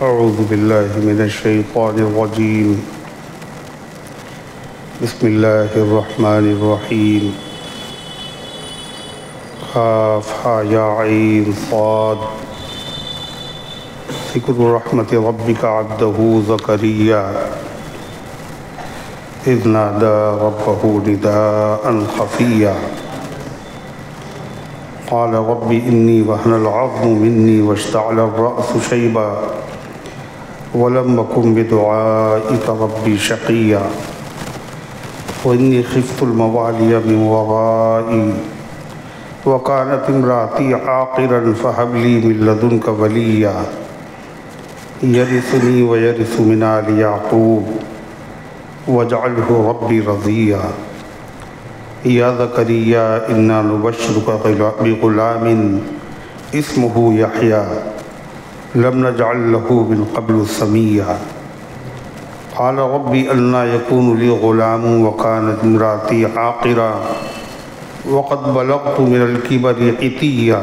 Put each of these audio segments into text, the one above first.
اعوذ باللہ من الشیطان الرجیم بسم اللہ الرحمن الرحیم قاف ہا یا عین صاد ذکر رحمت ربک عبدہ زکریا اذ نادى ربه نداء خفيا قال رب إني وهن العظم مني واشتعل الرأس شيبا ولم أكن بدعائك ربي شقيا وإني خفت الموالي من ورائي وكانت امرأتي عاقرا فهب لي من لدنك وليا يرثني ويرث من آل يعقوب واجعله ربي رضيا يا زكريا إنا نبشرك بغلام اسمه يحيى لم نجعل له من قبل سميا قال ربي أنى يكون لي غلام وكانت امرأتي عاقرا وقد بلغت من الكبر عتيا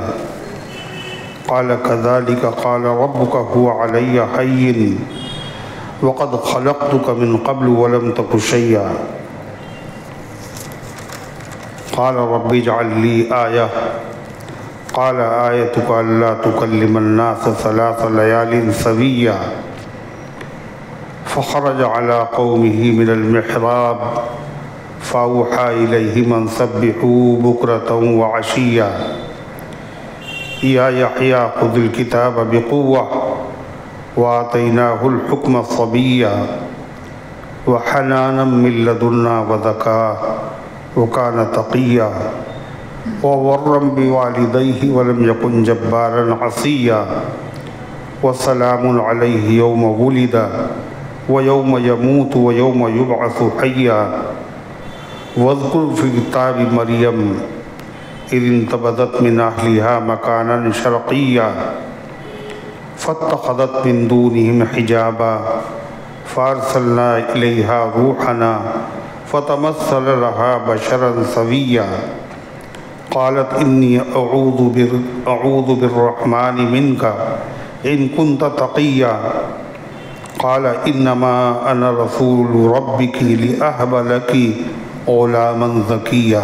قال كذلك قال ربك هو علي هين وقد خلقتك من قبل ولم تك شيئا قال رب اجعل لي آية قال آيتك ألا تكلم الناس 3 ليال سويا فخرج على قومه من المحراب فأوحى إليهم أن سبحوا بكرة وعشيا يا يحيى خذ الكتاب بقوة وآتيناه الحكم صبيا وحنانا من لدنا وزكاة وكان تقيا وبرا بوالديه ولم يكن جبارا عصيا وسلام عليه يوم ولد ويوم يموت ويوم يبعث حيا واذكر في كتاب مريم إذ انتبذت من أهلها مكانا شرقيا فاتخذت من دونهم حجابا فارسلنا إليها روحنا فتمثل لها بشرا سويا قالت إني أعوذ بالرحمن منك إن كنت تقيا قال إنما أنا رسول ربك لأهب لك غلاما زكيا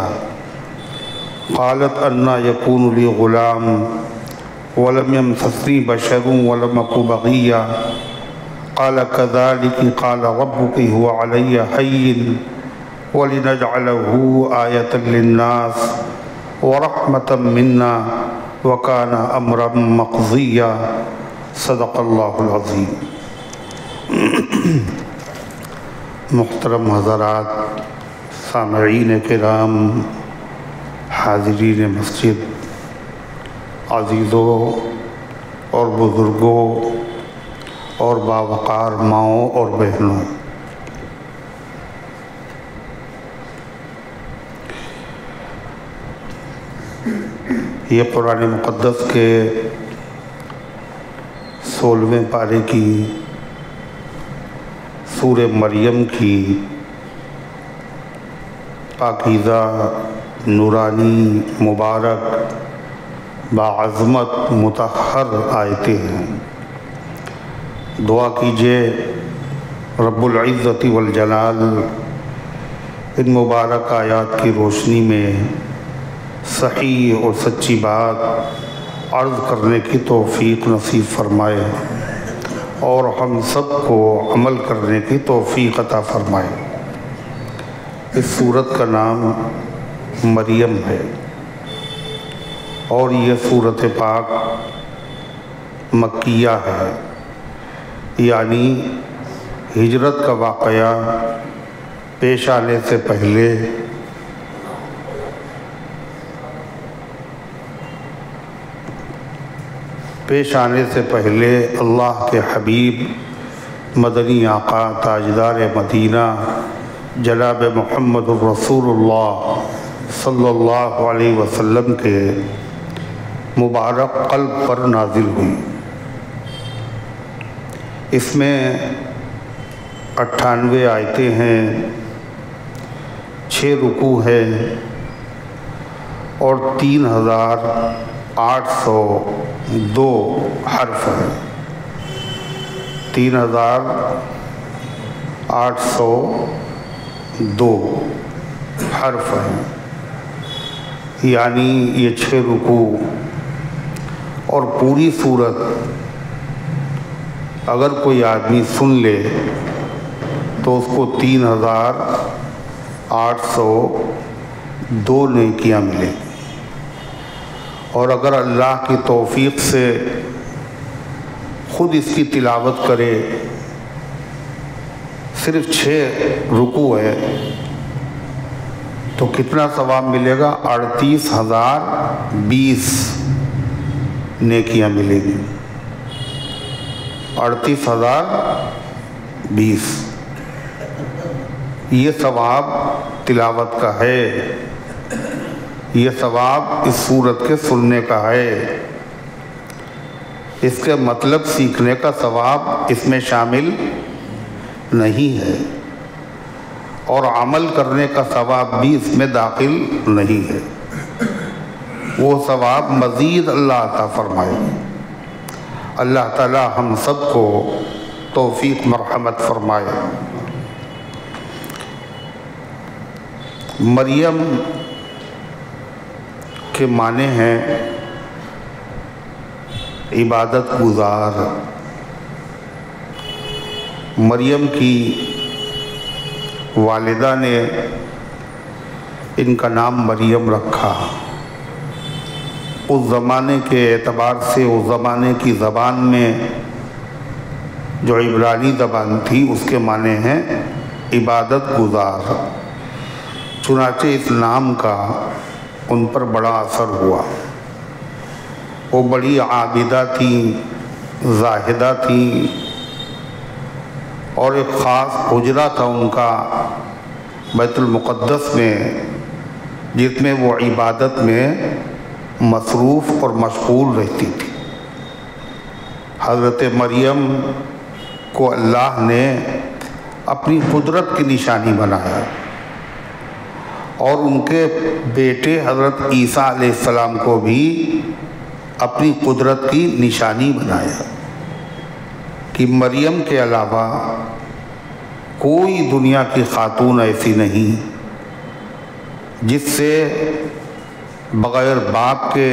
قالت أنى يكون لي غلام ولم يمسسني بشر ولم أك بغيا قال كذلك قال ربك هو علي هين ولنجعله آية للناس ورحمة منا وكان أمرا مقضيا صدق اللہ العظیم۔ محترم حضرات، سامعین کرام، حاضرین مسجد، عزیزوں اور بزرگوں اور باوقار ماؤں اور بہنوں، یہ قرآن مقدس کے 16ویں پارے کی سورہ مریم کی پاکیزہ، نورانی، مبارک، باعظمت، مطہر آیتیں ہیں۔ دعا کیجئے رب العزت والجلال ان مبارک آیات کی روشنی میں صحیح اور سچی بات عرض کرنے کی توفیق نصیب فرمائے اور ہم سب کو عمل کرنے کی توفیق عطا فرمائے۔ اس سورت کا نام مریم ہے اور یہ سورت پاک مکیہ ہے، یعنی ہجرت کا واقعہ پیش آنے سے پہلے اللہ کے حبیب مدنی آقا تاجدار مدینہ جناب محمد الرسول اللہ صلی اللہ علیہ وسلم کے مبارک قلب پر نازل ہوئی۔ اس میں 98 آیتیں ہیں، 6 رکوع ہیں اور 3802 حرف ہیں۔ 3802 حرف ہیں، یعنی یہ 6 رکوع اور پوری صورت اگر کوئی آدمی سن لے تو اس کو 3802 نیکیاں ملیں، اور اگر اللہ کی توفیق سے خود اس کی تلاوت کرے، صرف 6 رکوع ہے تو کتنا ثواب ملے گا؟ 38,020 نیکیاں ملیں گی، 38,020۔ یہ ثواب تلاوت کا ہے، یہ ثواب اس سورت کے سننے کا ہے، اس کے مطلب سیکھنے کا ثواب اس میں شامل نہیں ہے، اور عمل کرنے کا ثواب بھی اس میں داخل نہیں ہے۔ وہ ثواب مزید اللہ عطا فرمائے۔ اللہ تعالی ہم سب کو توفیق مرحمت فرمائے۔ مریم کے معنی ہیں عبادت گزار۔ مریم کی والدہ نے ان کا نام مریم رکھا۔ اس زمانے کے اعتبار سے اس زمانے کی زبان میں جو عبرانی زبان تھی اس کے معنی ہیں عبادت گزار، چنانچہ اس نام کا ان پر بڑا اثر ہوا۔ وہ بڑی عابدہ تھیں، زاہدہ تھیں، اور ایک خاص حجرہ تھا ان کا بیت المقدس میں، جس میں وہ عبادت میں مصروف اور مشغول رہتی تھی۔ حضرت مریم کو اللہ نے اپنی قدرت کی نشانی بنایا، اور ان کے بیٹے حضرت عیسیٰ علیہ السلام کو بھی اپنی قدرت کی نشانی بنایا کہ مریم کے علاوہ کوئی دنیا کی خاتون ایسی نہیں جس سے بغیر باپ کے،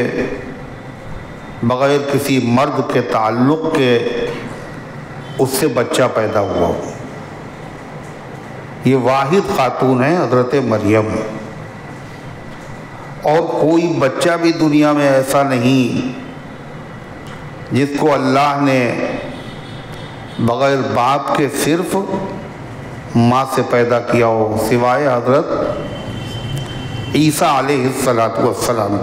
بغیر کسی مرد کے تعلق کے اس سے بچہ پیدا ہوا ہو۔ یہ واحد خاتون ہے حضرت مریم، اور کوئی بچہ بھی دنیا میں ایسا نہیں جس کو اللہ نے بغیر باپ کے صرف ماں سے پیدا کیا ہو، سوائے حضرت عیسیٰ علیہ السلام۔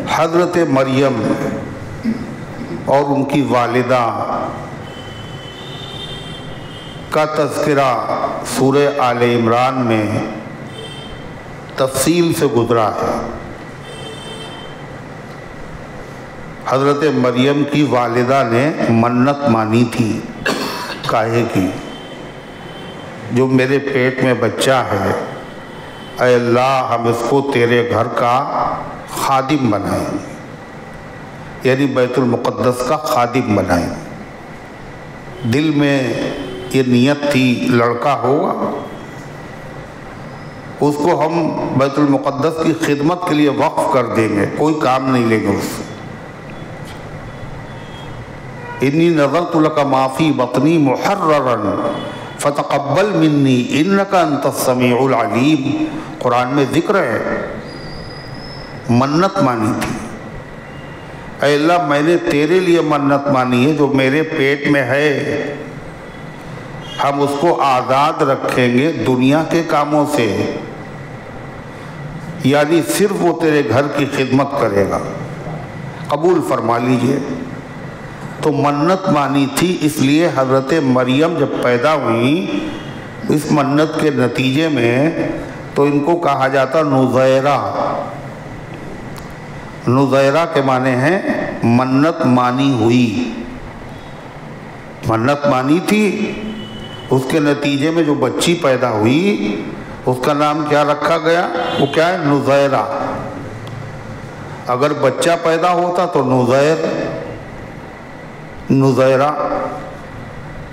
حضرت مریم اور ان کی والدہ کا تذکرہ سورہ آل عمران میں تفصیل سے گزرا ہے۔ حضرت مریم کی والدہ نے منت مانی تھی، کاہے کی؟ جو میرے پیٹ میں بچہ ہے، اے اللہ ہم اس کو تیرے گھر کا خادم بنائیں، یعنی بیت المقدس کا خادم بنائیں۔ دل میں یہ نیت تھی لڑکا ہوگا، اس کو ہم بیت المقدس کی خدمت کے لیے وقف کر دیں گے، کوئی کام نہیں لیں گے اس سے۔ انی نذرت لک ما فی بطنی محررا فتقبل منی انک انت السمیع العلیم، قرآن میں ذکر ہے۔ منت مانی تھی، اے اللہ میں نے تیرے لیے منت مانی ہے، جو میرے پیٹ میں ہے ہم اس کو آزاد رکھیں گے دنیا کے کاموں سے، یعنی صرف وہ تیرے گھر کی خدمت کرے گا، قبول فرما لیجئے۔ تو منت مانی تھی، اس لیے حضرت مریم جب پیدا ہوئی اس منت کے نتیجے میں تو ان کو کہا جاتا نزیرہ۔ نزیرہ کے معنی ہیں منت مانی ہوئی، منت مانی تھی، اس کے نتیجے میں جو بچی پیدا ہوئی اس کا نام کیا رکھا گیا؟ وہ کیا ہے؟ نزیرہ۔ اگر بچہ پیدا ہوتا تو نزیر، نزیرہ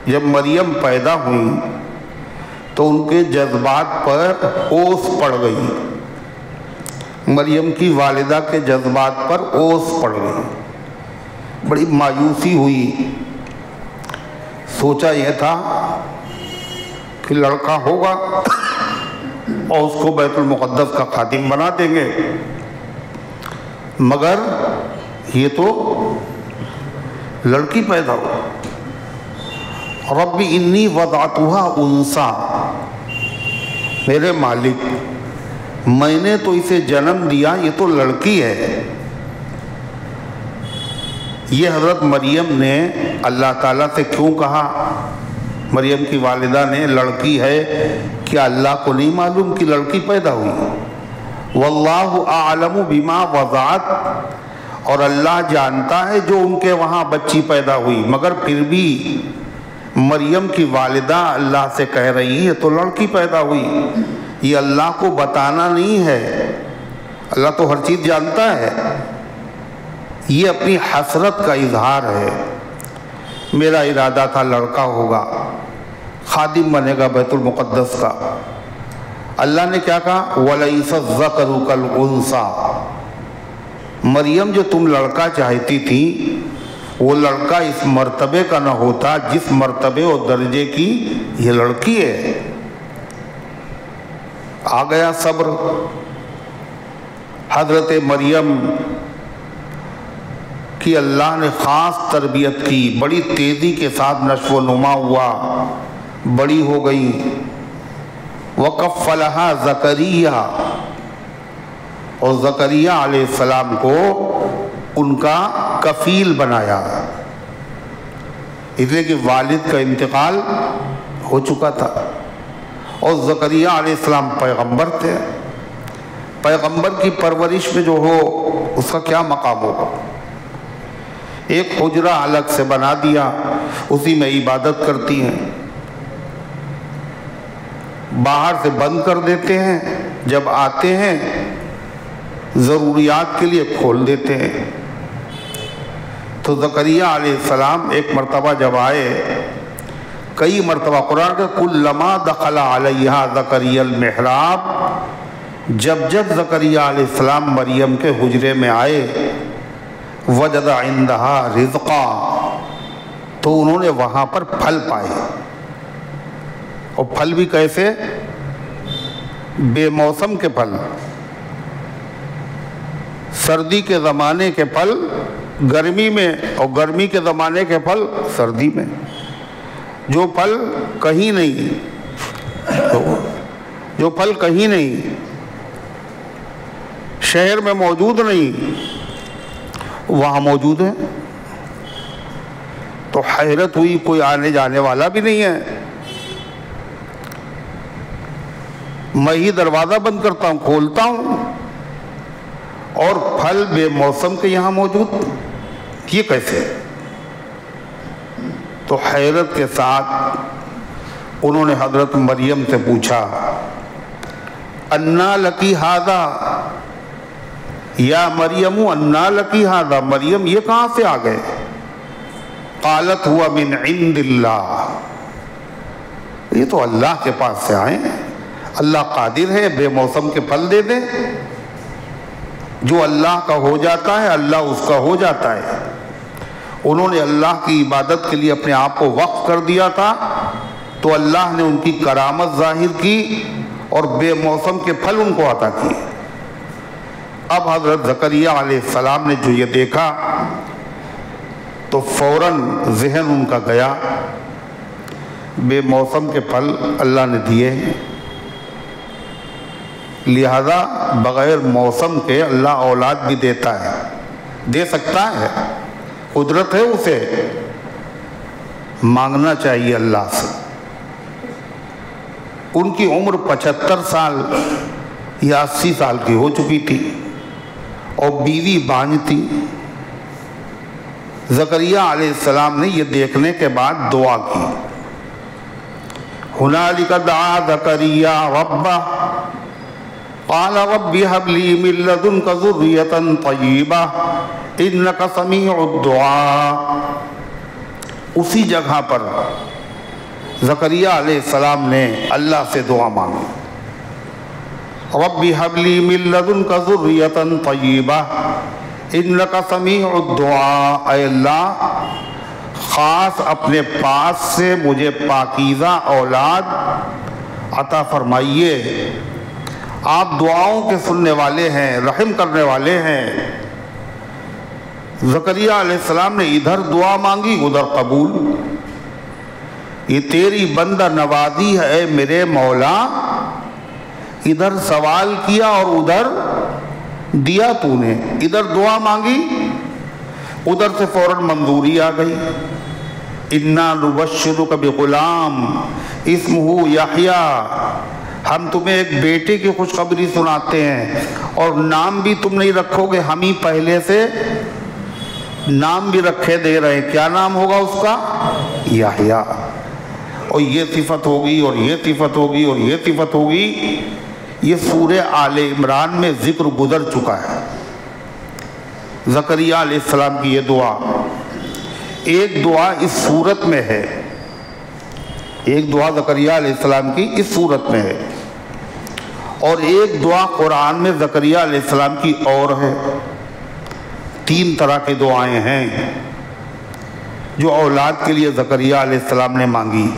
جب مریم پیدا ہوئی تو ان کے جذبات پر اوس پڑ گئی، مریم کی والدہ کے جذبات پر اوس پڑ گئی، بڑی مایوسی ہوئی۔ سوچا یہ تھا کہ لڑکا ہوگا اور اس کو بیت المقدس کا خادم بنا دیں گے، مگر یہ تو لڑکی پیدا ہو۔ رب انی وضعتها انثی، میرے مالک میں نے تو اسے جنم دیا، یہ تو لڑکی ہے۔ یہ حضرت مریم نے اللہ تعالیٰ سے کیوں کہا؟ مریم کی والدہ نے لڑکی ہے، کیا اللہ کو نہیں معلوم کہ لڑکی پیدا ہوئی؟ واللہ اعلم بما وضعت، اور اللہ جانتا ہے جو ان کے وہاں بچی پیدا ہوئی، مگر پھر بھی مریم کی والدہ اللہ سے کہہ رہی ہے تو لڑکی پیدا ہوئی، یہ اللہ کو بتانا نہیں ہے، اللہ تو ہر چیز جانتا ہے، یہ اپنی حسرت کا اظہار ہے۔ میرا ارادہ تھا لڑکا ہوگا، خادم بنے گا بیت المقدس کا۔ اللہ نے کیا کہا؟ وَلَيْسَ الذَّكَرُ كَالْأُنثَىٰ، مریم جو تم لڑکا چاہتی تھی وہ لڑکا اس مرتبے کا نہ ہوتا جس مرتبے اور درجے کی یہ لڑکی ہے۔ آ گیا صبر۔ حضرت مریم کی اللہ نے خاص تربیت کی، بڑی تیزی کے ساتھ نشو و نما ہوا، بڑی ہو گئی۔ وَكَفَّلَهَا زَكَرِيَّا، اور زکریا علیہ السلام کو ان کا کفیل بنایا، اس لیے کہ والد کا انتقال ہو چکا تھا، اور زکریا علیہ السلام پیغمبر تھے، پیغمبر کی پرورش میں جو ہو اس کا کیا مقام ہوگا؟ ایک حجرہ الگ سے بنا دیا، اسی میں عبادت کرتی ہیں، باہر سے بند کر دیتے ہیں، جب آتے ہیں ضروریات کے لیے کھول دیتے ہیں۔ تو زکریا علیہ السلام ایک مرتبہ جب آئے، کئی مرتبہ قرآن کا کلما دخل علیہا زکریا المحراب، جب زکریا علیہ السلام مریم کے حجرے میں آئے، وجد عندہا رزقا، تو انہوں نے وہاں پر پھل پائے، اور پھل بھی کیسے؟ بے موسم کے پھل، سردی کے زمانے کے پھل گرمی میں، اور گرمی کے زمانے کے پھل سردی میں، جو پھل کہیں نہیں شہر میں موجود نہیں، وہاں موجود ہیں۔ تو حیرت ہوئی، کوئی آنے جانے والا بھی نہیں ہے، میں ہی دروازہ بند کرتا ہوں، کھولتا ہوں، اور پھل بے موسم کے یہاں موجود، یہ کیسے؟ تو حیرت کے ساتھ انہوں نے حضرت مریم سے پوچھا، انا لکی ھذا، یا مریم انا لکی ھذا، مریم یہ کہاں سے آ گئے؟ قالت ہوا من عند اللہ، یہ تو اللہ کے پاس سے آئے ہیں، اللہ قادر ہے بے موسم کے پھل دے دے، جو اللہ کا ہو جاتا ہے اللہ اس کا ہو جاتا ہے۔ انہوں نے اللہ کی عبادت کے لیے اپنے آپ کو وقف کر دیا تھا، تو اللہ نے ان کی کرامت ظاہر کی اور بے موسم کے پھل ان کو عطا کیے۔ اب حضرت زکریا علیہ السلام نے جو یہ دیکھا تو فوراً ذہن ان کا گیا، بے موسم کے پھل اللہ نے دیے، لہذا بغیر موسم کے اللہ اولاد بھی دیتا ہے، دے سکتا ہے، قدرت ہے اسے، مانگنا چاہیے اللہ سے۔ ان کی عمر 75 سال یا 80 سال کی ہو چکی تھی، اور بیوی بانجھ تھی۔ زکریا علیہ السلام نے یہ دیکھنے کے بعد دعا کی، ہنالک دعا زکریا ربہ قال رب هب لي من لدنك ذرية طيبة إنك سميع الدعاء۔ اسی جگہ پر زکریا علیہ السلام نے اللہ سے دعا مانگی، رب هب لي من لدنك ذرية طيبة انك سمیع الدعاء، اے اللہ خاص اپنے پاس سے مجھے پاکیزہ اولاد عطا فرمائیے، آپ دعاؤں کے سننے والے ہیں، رحم کرنے والے ہیں۔ زکریا علیہ السلام نے ادھر دعا مانگی ادھر قبول، یہ تیری بندہ نوازی ہے میرے مولا، ادھر سوال کیا اور ادھر دیا تو نے، ادھر دعا مانگی ادھر سے فوراً منظوری آ گئی۔ اِنَّا نُبَشِّرُكَ بِغُلَامٍ اسمہ یحییٰ، ہم تمہیں ایک بیٹے کی خوشخبری سناتے ہیں اور نام بھی تم نہیں رکھو گے، ہم ہی پہلے سے نام بھی رکھے دے رہے ہیں۔ کیا نام ہوگا اس کا؟ یحییٰ، اور یہ صفت ہوگی اور یہ صفت ہوگی اور یہ صفت ہوگی۔ یہ سورہ آل عمران میں ذکر گزر چکا ہے۔ زکریا علیہ السلام کی یہ دعا، ایک دعا اس صورت میں ہے، ایک دعا زکریا علیہ السلام کی اس صورت میں ہے، اور ایک دعا قرآن میں زکریا علیہ السلام کی اور ہے۔ 3 طرح کی دعائیں ہیں جو اولاد کے لیے زکریا علیہ السلام نے مانگی۔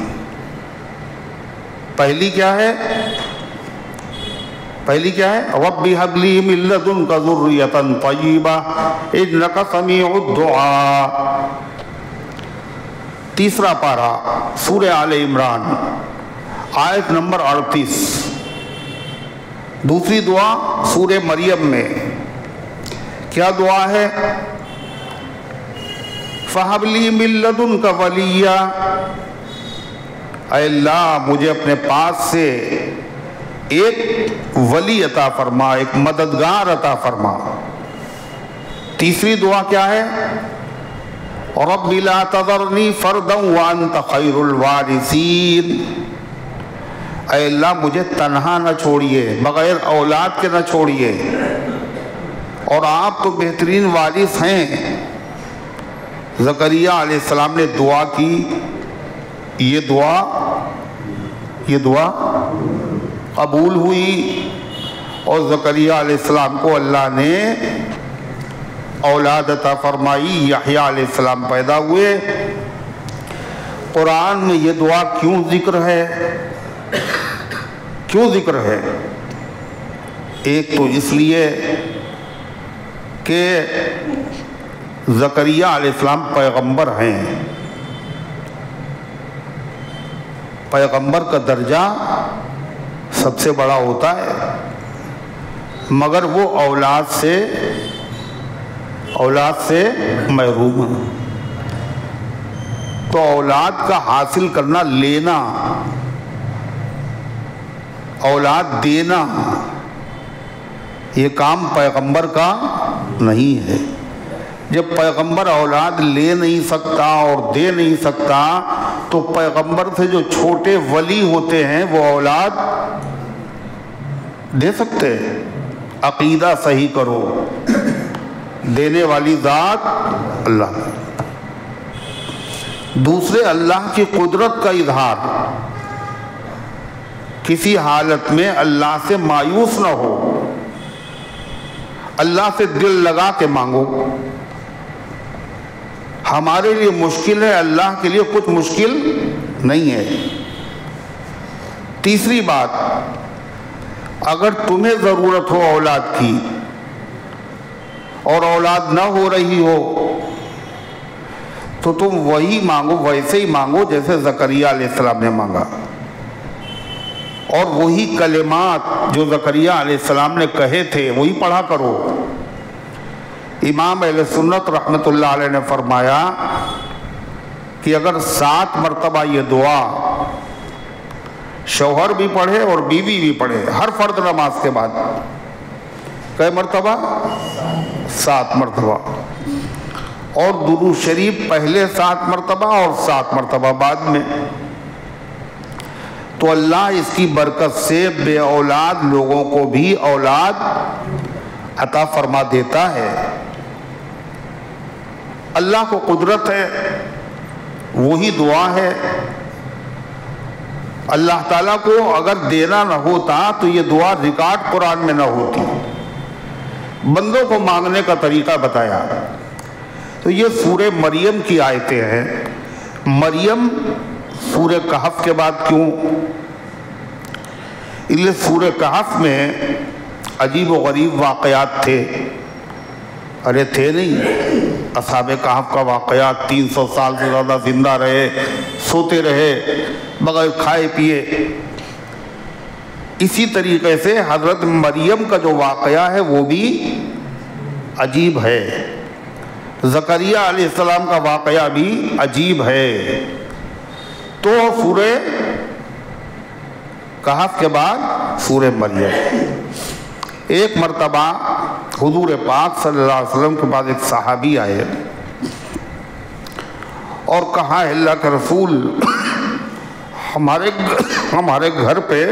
پہلی کیا ہے؟ رب هب لي من لدنك ذرية طيبة إنك سميع الدعاء۔ تیسرا پارہ سورہ آل عمران آیت نمبر 38۔ دوسری دعا سورہ مریم میں کیا دعا ہے؟ فَهَبْ لِي مِن لَّدُنْكَ وَلِيًّا، اے اللہ مجھے اپنے پاس سے ایک ولی عطا فرما، ایک مددگار عطا فرما۔ تیسری دعا کیا ہے؟ رب لا تذرنی فردا وانت خیر الوارثین، اے اللہ مجھے تنہا نہ چھوڑیے، بغیر اولاد کے نہ چھوڑیے، اور آپ تو بہترین وارث ہیں۔ زکریا علیہ السلام نے دعا کی، یہ دعا قبول ہوئی، اور زکریا علیہ السلام کو اللہ نے اولاد عطا فرمائی، یحییٰ علیہ السلام پیدا ہوئے۔ قرآن میں یہ دعا کیوں ذکر ہے؟ ایک تو اس لیے کہ زکریا علیہ السلام پیغمبر ہیں، پیغمبر کا درجہ سب سے بڑا ہوتا ہے، مگر وہ اولاد سے محروم ہیں۔ تو اولاد کا حاصل کرنا، لینا، اولاد دینا، یہ کام پیغمبر کا نہیں ہے۔ جب پیغمبر اولاد لے نہیں سکتا اور دے نہیں سکتا تو پیغمبر سے جو چھوٹے ولی ہوتے ہیں وہ اولاد دے سکتے ہیں۔ عقیدہ صحیح کرو، دینے والی ذات اللہ۔ دوسرے، اللہ کی قدرت کا اظہار، کسی حالت میں اللہ سے مایوس نہ ہو، اللہ سے دل لگا کے مانگو۔ ہمارے لیے مشکل ہے، اللہ کے لیے کچھ مشکل نہیں ہے۔ تیسری بات، اگر تمہیں ضرورت ہو اولاد کی اور اولاد نہ ہو رہی ہو تو تم وہی مانگو، ویسے ہی مانگو جیسے زکریا علیہ السلام نے مانگا، اور وہی کلمات جو زکریا علیہ السلام نے کہے تھے وہی پڑھا کرو۔ امام اہل سنت رحمۃ اللہ علیہ نے فرمایا کہ اگر 7 مرتبہ یہ دعا شوہر بھی پڑھے اور بیوی بھی پڑھے ہر فرض نماز کے بعد، کئی مرتبہ؟ 7 مرتبہ، اور درود شریف پہلے 7 مرتبہ اور 7 مرتبہ بعد میں، تو اللہ اس کی برکت سے بے اولاد لوگوں کو بھی اولاد عطا فرما دیتا ہے۔ اللہ کو قدرت ہے وہی دعا ہے. اللہ تعالیٰ کو اگر دینا نہ ہوتا تو یہ دعا ریکارڈ قرآن میں نہ ہوتی. بندوں کو مانگنے کا طریقہ بتایا. تو یہ سورہ مریم کی آیتیں ہیں. مریم سورہ کہف کے بعد کیوں؟ اس لیے سورہ کہف میں عجیب و غریب واقعات تھے. ارے تھے نہیں، اصحاب کہف کا واقعات 300 سال سے زیادہ زندہ رہے، سوتے رہے بغیر کھائے پیے. اسی طریقے سے حضرت مریم کا جو واقعہ ہے وہ بھی عجیب ہے. زکریا علیہ السلام کا واقعہ بھی عجیب ہے. تو سورہ کہف کے بعد سورہ مریم. ایک مرتبہ حضور پاک صلی اللہ علیہ وسلم کے بعد ایک صحابی آئے اور کہا اللہ کے رسول ہمارے گھر پہ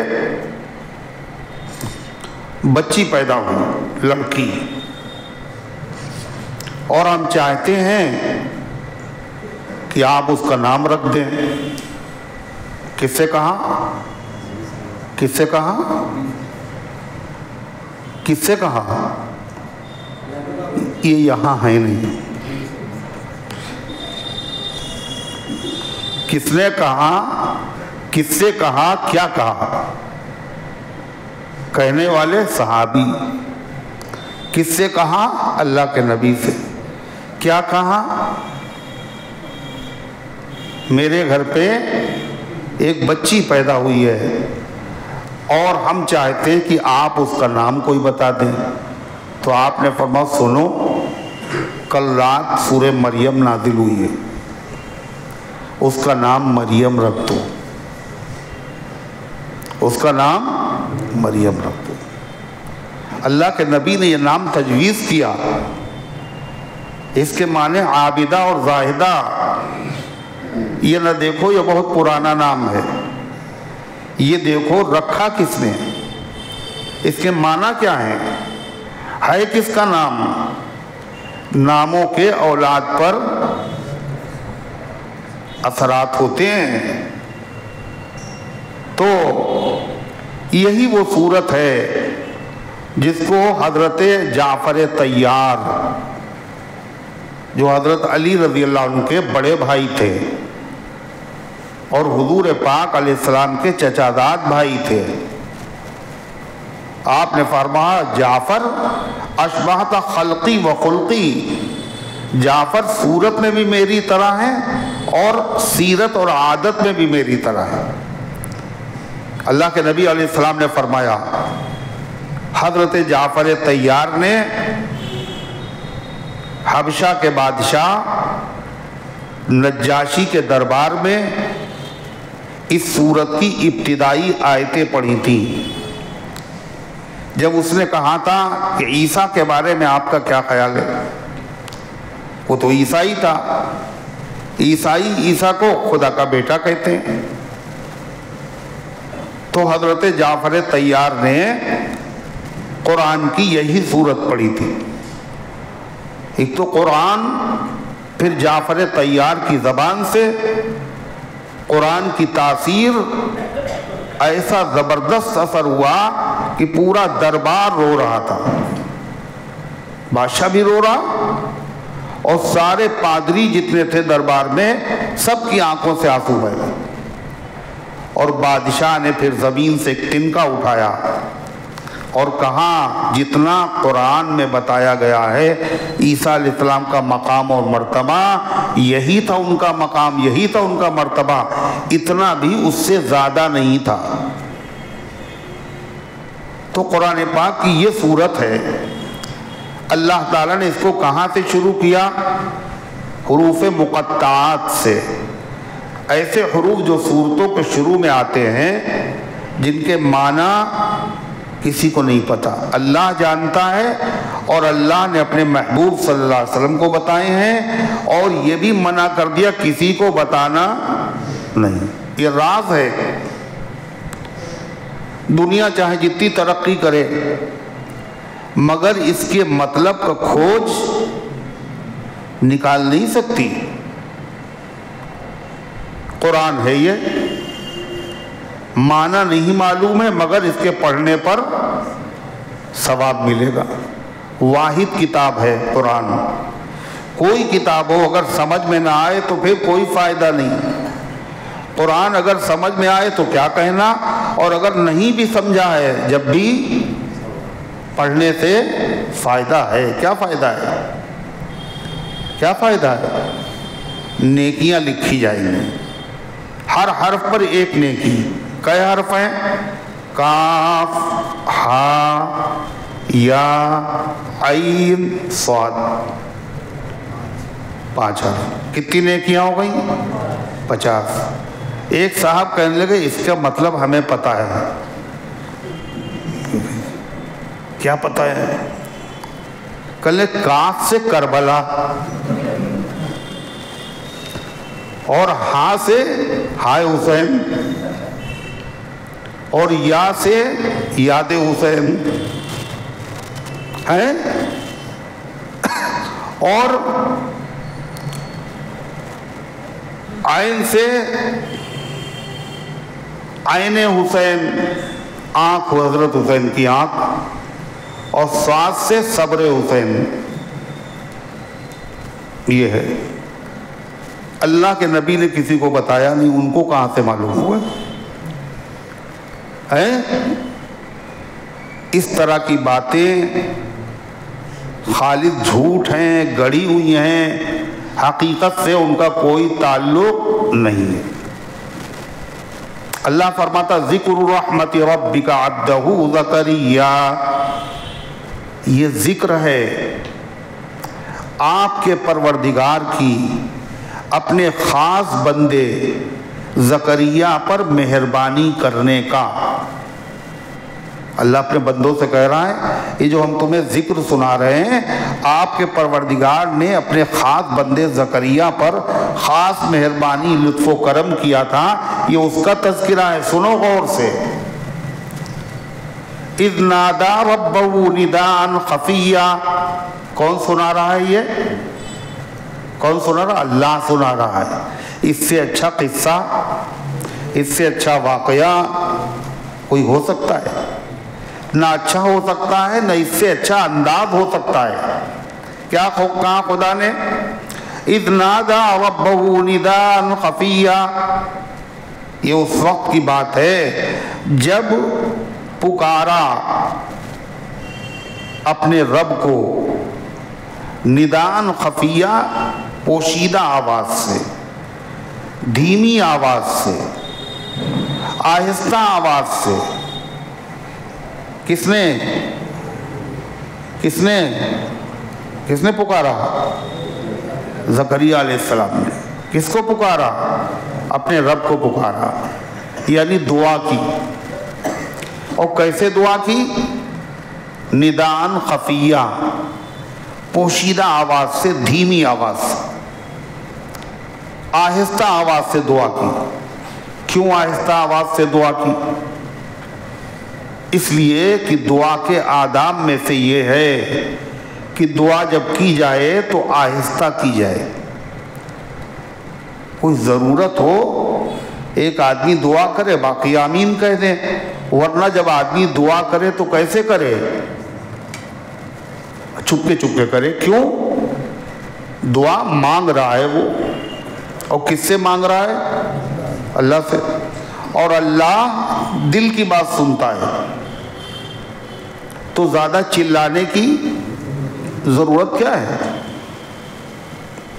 بچی پیدا ہوئی، لڑکی، اور ہم چاہتے ہیں کہ آپ اس کا نام رکھ دیں. کس سے کہا؟ کس سے کہا؟ کس سے کہا؟ یہ یہاں ہے نہیں. کس نے کہا؟ کس سے کہا؟ کیا کہا؟ کہنے والے صحابی. کس سے کہا؟ اللہ کے نبی سے. کیا کہا؟ میرے گھر پہ ایک بچی پیدا ہوئی ہے اور ہم چاہتے ہیں کہ آپ اس کا نام کوئی بتا دیں. تو آپ نے فرمایا سنو، کل رات سورہ مریم نازل ہوئی ہے، اس کا نام مریم رکھ دو. اس کا نام مریم رکھ دو. اللہ کے نبی نے یہ نام تجویز کیا. اس کے معنی عابدہ اور زاہدہ. یہ نہ دیکھو یہ بہت پرانا نام ہے، یہ دیکھو رکھا کس نے، اس کے معنی کیا ہے کس کا نام. ناموں کے اولاد پر اثرات ہوتے ہیں. تو یہی وہ صورت ہے جس کو حضرت جعفر طیار، جو حضرت علی رضی اللہ عنہ کے بڑے بھائی تھے اور حضور پاک علیہ السلام کے چچاداد بھائی تھے، آپ نے فرمایا جعفر اشبہت خلقی و خلقی. جعفر صورت میں بھی میری طرح ہے اور سیرت اور عادت میں بھی میری طرح ہے. اللہ کے نبی علیہ السلام نے فرمایا حضرت جعفر طیار نے حبشہ کے بادشاہ نجاشی کے دربار میں اس سورت کی ابتدائی آیتیں پڑھی تھیں. جب اس نے کہا تھا کہ عیسیٰ کے بارے میں آپ کا کیا خیال ہے، وہ تو عیسائی تھا، عیسائی عیسیٰ کو خدا کا بیٹا کہتے ہیں. تو حضرت جعفر طیار نے قرآن کی یہی صورت پڑھی تھی. ایک تو قرآن، پھر جعفر طیار کی زبان سے قرآن کی تاثیر ایسا زبردست اثر ہوا کہ پورا دربار رو رہا تھا. بادشاہ بھی رو رہا اور سارے پادری جتنے تھے دربار میں سب کی آنکھوں سے آنسو بہے. اور بادشاہ نے پھر زمین سے ایک تنکا اٹھایا اور کہا جتنا قرآن میں بتایا گیا ہے عیسیٰ علیہ السلام کا مقام اور مرتبہ، یہی تھا ان کا مقام، یہی تھا ان کا مرتبہ، اتنا بھی اس سے زیادہ نہیں تھا. تو قرآن پاک کی یہ صورت ہے. اللہ تعالیٰ نے اس کو کہاں سے شروع کیا؟ حروف مقطعات سے. ایسے حروف جو صورتوں کے شروع میں آتے ہیں جن کے معنی کسی کو نہیں پتا، اللہ جانتا ہے اور اللہ نے اپنے محبوب صلی اللہ علیہ وسلم کو بتائے ہیں اور یہ بھی منع کر دیا کسی کو بتانا نہیں. یہ راز ہے. دنیا چاہے جتنی ترقی کرے مگر اس کے مطلب کا کھوج نکال نہیں سکتی. قرآن ہے یہ، معنی نہیں معلوم ہے مگر اس کے پڑھنے پر ثواب ملے گا۔ واحد کتاب ہے قرآن، کوئی کتاب ہو اگر سمجھ میں نہ آئے تو پھر کوئی فائدہ نہیں۔ قرآن اگر سمجھ میں آئے تو کیا کہنا، اور اگر نہیں بھی سمجھا ہے جب بھی پڑھنے سے فائدہ ہے۔ کیا فائدہ ہے؟ کیا فائدہ ہے؟ نیکیاں لکھی جائیں گی، ہر حرف پر ایک نیکی۔ کئے حرف ہیں؟ کاف، ہا، یا، عین، صاد، 5 حرف۔ کتنی نیکیاں ہو گئیں؟ 50۔ ایک صاحب کہنے لگے اس کا مطلب ہمیں پتہ ہے۔ کیا پتہ ہے؟ کہنے کاف سے کربلا، اور ہاں سے ہائے حسین، اور یا سے یاد حسین ہے، اور عین سے عین حسین، آنکھ حضرت حسین کی آنکھ، اور صاد سے صبر حسین۔ یہ ہے، اللہ کے نبی نے کسی کو بتایا نہیں، ان کو کہاں سے معلوم ہوا ہے؟ اس طرح کی باتیں خالص جھوٹ ہیں، گڑی ہوئی ہیں، حقیقت سے ان کا کوئی تعلق نہیں ہے۔ اللہ فرماتا ذکر رحمت ربک عبدہ زکریا، یہ ذکر ہے آپ کے پروردگار کی اپنے خاص بندے زکریا پر مہربانی کرنے کا۔ اللہ اپنے بندوں سے کہہ رہا ہے یہ جو ہم تمہیں ذکر سنا رہے ہیں، آپ کے پروردگار نے اپنے خاص بندے زکریا پر خاص مہربانی لطف و کرم کیا تھا، یہ اس کا تذکرہ ہے۔ سنو غور سے، اذ نادا ربہ نداء خفیا، کون سنا رہا ہے؟ یہ کون سنا رہا؟ اللہ سنا رہا ہے۔ اس سے اچھا قصہ، اس سے اچھا واقعہ کوئی ہو سکتا ہے؟ نہ اچھا ہو سکتا ہے، نہ اس سے اچھا انداز ہو سکتا ہے۔ کیا کہا خدا نے؟ اذ نادا ربہ نداء خفیا، یہ اس وقت کی بات ہے جب پکارا اپنے رب کو نداء خفیہ، پوشیدہ آواز سے، دھیمی آواز سے، آہستہ آواز سے۔ کس نے پکارا؟ زکریا علیہ السلام نے۔ کس کو پکارا؟ اپنے رب کو پکارا، یعنی دعا کی۔ اور کیسے دعا کی؟ نداء خفیہ، پوشیدہ آواز سے، دھیمی آواز سے، آہستہ آواز سے دعا کی۔ کیوں آہستہ آواز سے دعا کی؟ اس لیے کہ دعا کے آداب میں سے یہ ہے کہ دعا جب کی جائے تو آہستہ کی جائے۔ کوئی ضرورت ہو ایک آدمی دعا کرے باقی آمین کہہ دیں، ورنہ جب آدمی دعا کرے تو کیسے کرے؟ چپکے چپکے کرے۔ کیوں؟ دعا مانگ رہا ہے وہ، اور کس سے مانگ رہا ہے؟ اللہ سے، اور اللہ دل کی بات سنتا ہے، تو زیادہ چلانے کی ضرورت کیا ہے؟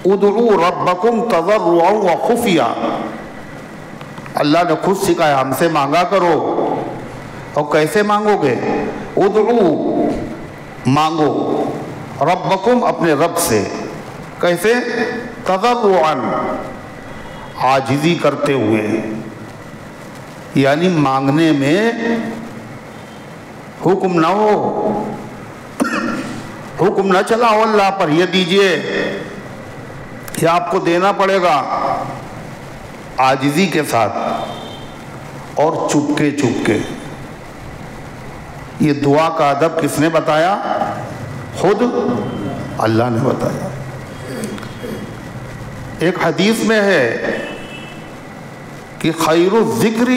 ادعوا ربکم تضرعا وخفیا، اللہ نے خود سکھایا ہم سے مانگا کرو۔ اور کیسے مانگو گے؟ ادعوا، مانگو، ربکم، اپنے رب سے۔ کیسے؟ تضرعا، عاجزی کرتے ہوئے، یعنی مانگنے میں حکم نہ ہو، حکم نہ چلا ہو اللہ پر یہ دیجئے، یہ آپ کو دینا پڑے گا۔ عاجزی کے ساتھ اور چپکے چپکے۔ یہ دعا کا ادب کس نے بتایا؟ خود اللہ نے بتایا۔ ایک حدیث میں ہے کہ خیر الذکر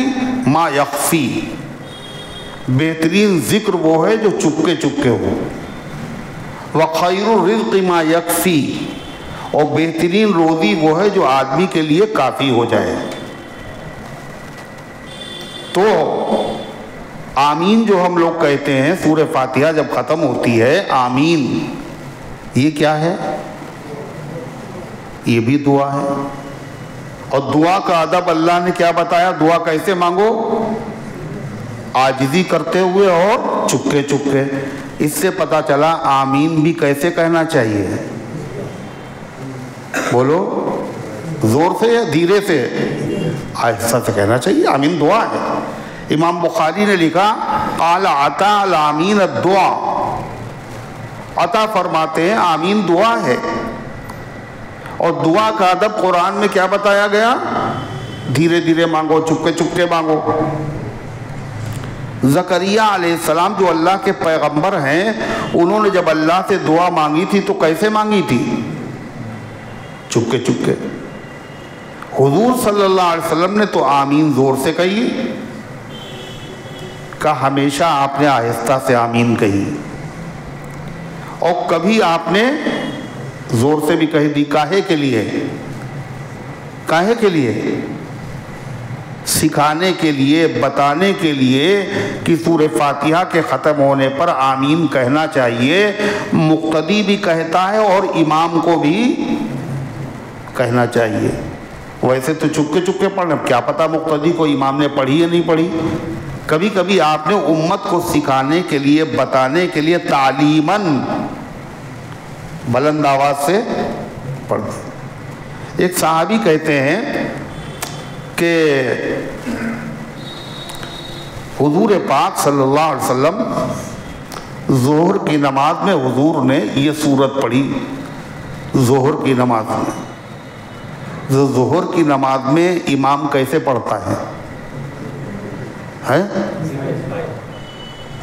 ما یخفی، بہترین ذکر وہ ہے جو چپکے چپکے ہو، وخیر الرزق ما یکفی، اور بہترین روزی وہ ہے جو آدمی کے لیے کافی ہو جائے۔ تو آمین جو ہم لوگ کہتے ہیں سورہ فاتحہ جب ختم ہوتی ہے، آمین، یہ کیا ہے؟ یہ بھی دعا ہے۔ اور دعا کا ادب اللہ نے کیا بتایا؟ دعا کیسے مانگو؟ عاجزی کرتے ہوئے اور چپکے چپکے۔ اس سے پتہ چلا آمین بھی کیسے کہنا چاہیے؟ بولو، زور سے یا دھیرے سے؟ آہستہ سے کہنا چاہیے، آمین دعا ہے۔ امام بخاری نے لکھا قال عطا الامین الدعا، عطا فرماتے ہیں آمین دعا ہے۔ اور دعا کا ادب قرآن میں کیا بتایا گیا؟ دھیرے دھیرے مانگو، چپکے چپکے مانگو۔ زکریا علیہ السلام جو اللہ کے پیغمبر ہیں، انہوں نے جب اللہ سے دعا مانگی تھی تو کیسے مانگی تھی؟ چپکے چپکے۔ حضور صلی اللہ علیہ وسلم نے تو آمین زور سے کہی، کہ ہمیشہ آپ نے آہستہ سے آمین کہی، اور کبھی آپ نے زور سے بھی کہہ دی۔ کاہے کے لیے؟ کاہے کے لیے؟ سکھانے کے لیے، بتانے کے لیے کہ سورہ فاتحہ کے ختم ہونے پر آمین کہنا چاہیے۔ مقتدی بھی کہتا ہے اور امام کو بھی کہنا چاہیے۔ ویسے تو چپکے چپکے پڑھنا، کیا پتہ مقتدی کو امام نے پڑھی یا نہیں پڑھی۔ کبھی کبھی آپ نے امت کو سکھانے کے لیے، بتانے کے لیے تعلیماً بلند آواز سے پڑھ دیں۔ ایک صحابی کہتے ہیں کہ حضور پاک صلی اللہ علیہ وسلم ظہر کی نماز میں حضور نے یہ سورت پڑھی۔ ظہر کی نماز میں، ظہر کی نماز میں امام کیسے پڑھتا ہے؟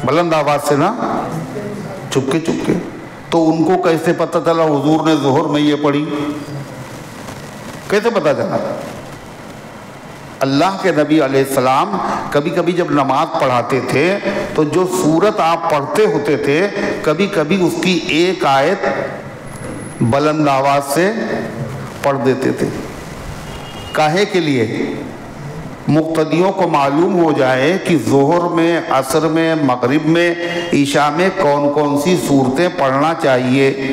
بلند آواز سے نا، چپکے چپکے۔ تو ان کو کیسے پتہ چلا حضور نے ظہر میں یہ پڑھی؟ کیسے پتہ چلا؟ اللہ کے نبی علیہ السلام کبھی کبھی جب نماز پڑھاتے تھے تو جو سورت آپ پڑھتے ہوتے تھے، کبھی کبھی اس کی ایک آیت بلند آواز سے پڑھ دیتے تھے۔ کاہے کے لیے؟ مقتدیوں کو معلوم ہو جائے کہ ظہر میں، عصر میں، مغرب میں، عشاء میں کون کون سی صورتیں پڑھنا چاہیے،